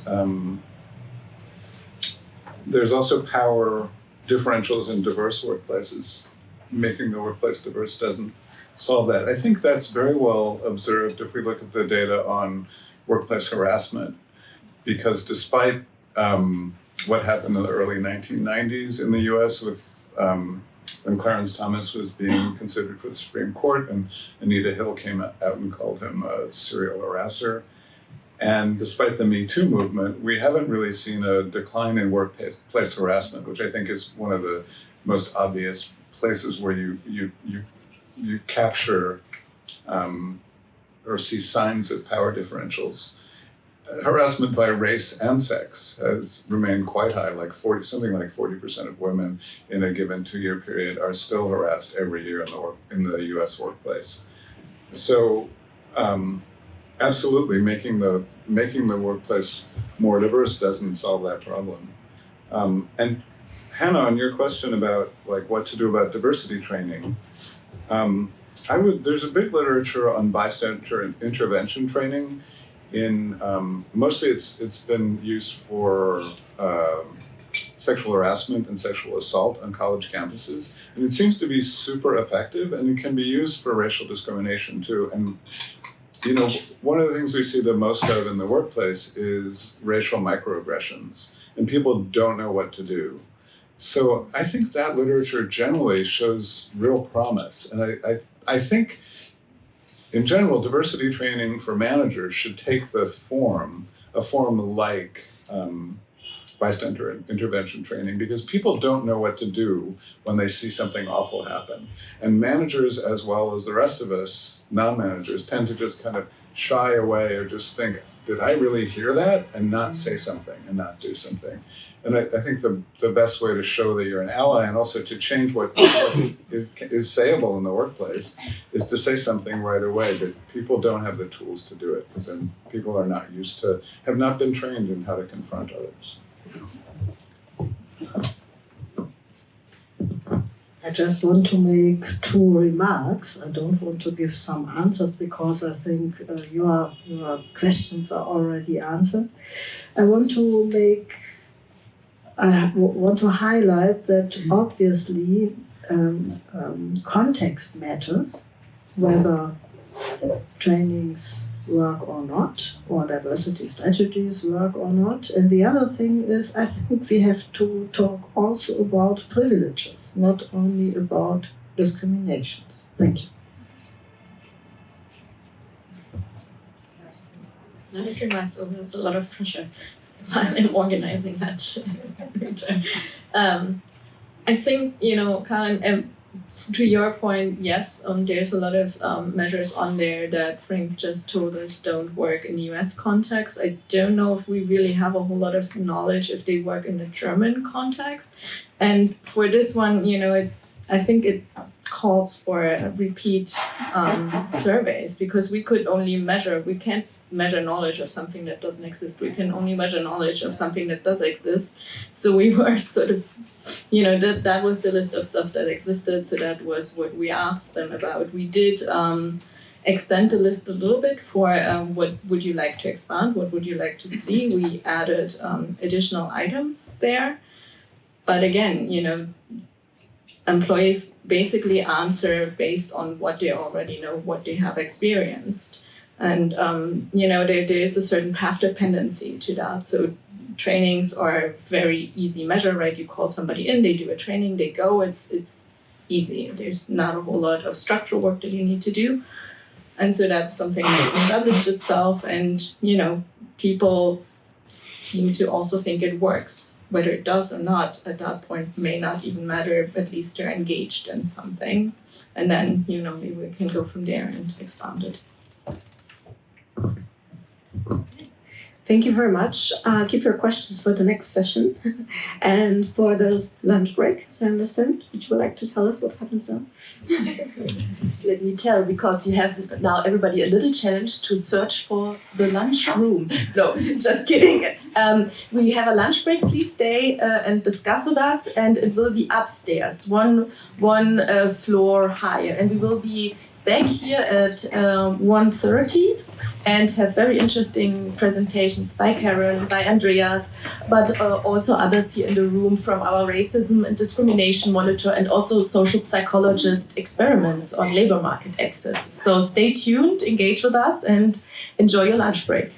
there's also power differentials in diverse workplaces. Making the workplace diverse doesn't solve that. I think that's very well observed if we look at the data on workplace harassment, because despite what happened in the early 1990s in the US with when Clarence Thomas was being considered for the Supreme Court and Anita Hill came out and called him a serial harasser. And despite the Me Too movement, we haven't really seen a decline in workplace harassment, which I think is one of the most obvious places where you capture or see signs of power differentials. Harassment by race and sex has remained quite high, like something like 40% of women in a given 2-year period are still harassed every year in the US workplace. So absolutely, making the workplace more diverse doesn't solve that problem. And Hannah, on your question about like what to do about diversity training, there's a big literature on bystander intervention training. Mostly it's been used for sexual harassment and sexual assault on college campuses, and it seems to be super effective, and it can be used for racial discrimination too. And you know, one of the things we see the most of in the workplace is racial microaggressions, and people don't know what to do. So I think that literature generally shows real promise, and I think in general, diversity training for managers should take a form like bystander intervention training, because people don't know what to do when they see something awful happen. And managers, as well as the rest of us, non-managers, tend to just kind of shy away or just think, did I really hear that? And not say something and not do something. And I think the best way to show that you're an ally and also to change what is sayable in the workplace is to say something right away, but people don't have the tools to do it because then people are not have not been trained in how to confront others. I just want to make two remarks. I don't want to give some answers because I think your questions are already answered. I want to highlight that obviously context matters, whether trainings work or not, or diversity strategies work or not. And the other thing is, I think we have to talk also about privileges, not only about discriminations. Thank you. Last remarks, so there's a lot of pressure while I'm organizing that. I think, you know, Karen, to your point, yes, there's a lot of measures on there that Frank just told us don't work in the US context. I don't know if we really have a whole lot of knowledge if they work in the German context. And for this one, you know, I think it calls for repeat surveys, because we can't measure knowledge of something that doesn't exist. We can only measure knowledge of something that does exist. So we were sort of, you know, that was the list of stuff that existed. So that was what we asked them about. We did extend the list a little bit for what would you like to expand? What would you like to see? We added additional items there. But again, you know, employees basically answer based on what they already know, what they have experienced. And, you know, there is a certain path dependency to that. So trainings are a very easy measure, right? You call somebody in, they do a training, they go, it's easy. There's not a whole lot of structural work that you need to do. And so that's something that's established itself. And, you know, people seem to also think it works. Whether it does or not at that point may not even matter, at least they're engaged in something. And then, you know, maybe we can go from there and expand it. Thank you very much. Keep your questions for the next session and for the lunch break, as I understand. Would you like to tell us what happens now? Let me tell, because you have now everybody a little challenge to search for the lunch room. No, just kidding. We have a lunch break. Please stay and discuss with us, and it will be upstairs, one floor higher, and we will be back here at 1:30 and have very interesting presentations by Karen, by Andreas, but also others here in the room from our racism and discrimination monitor, and also social psychologist experiments on labor market access. So stay tuned, engage with us, and enjoy your lunch break.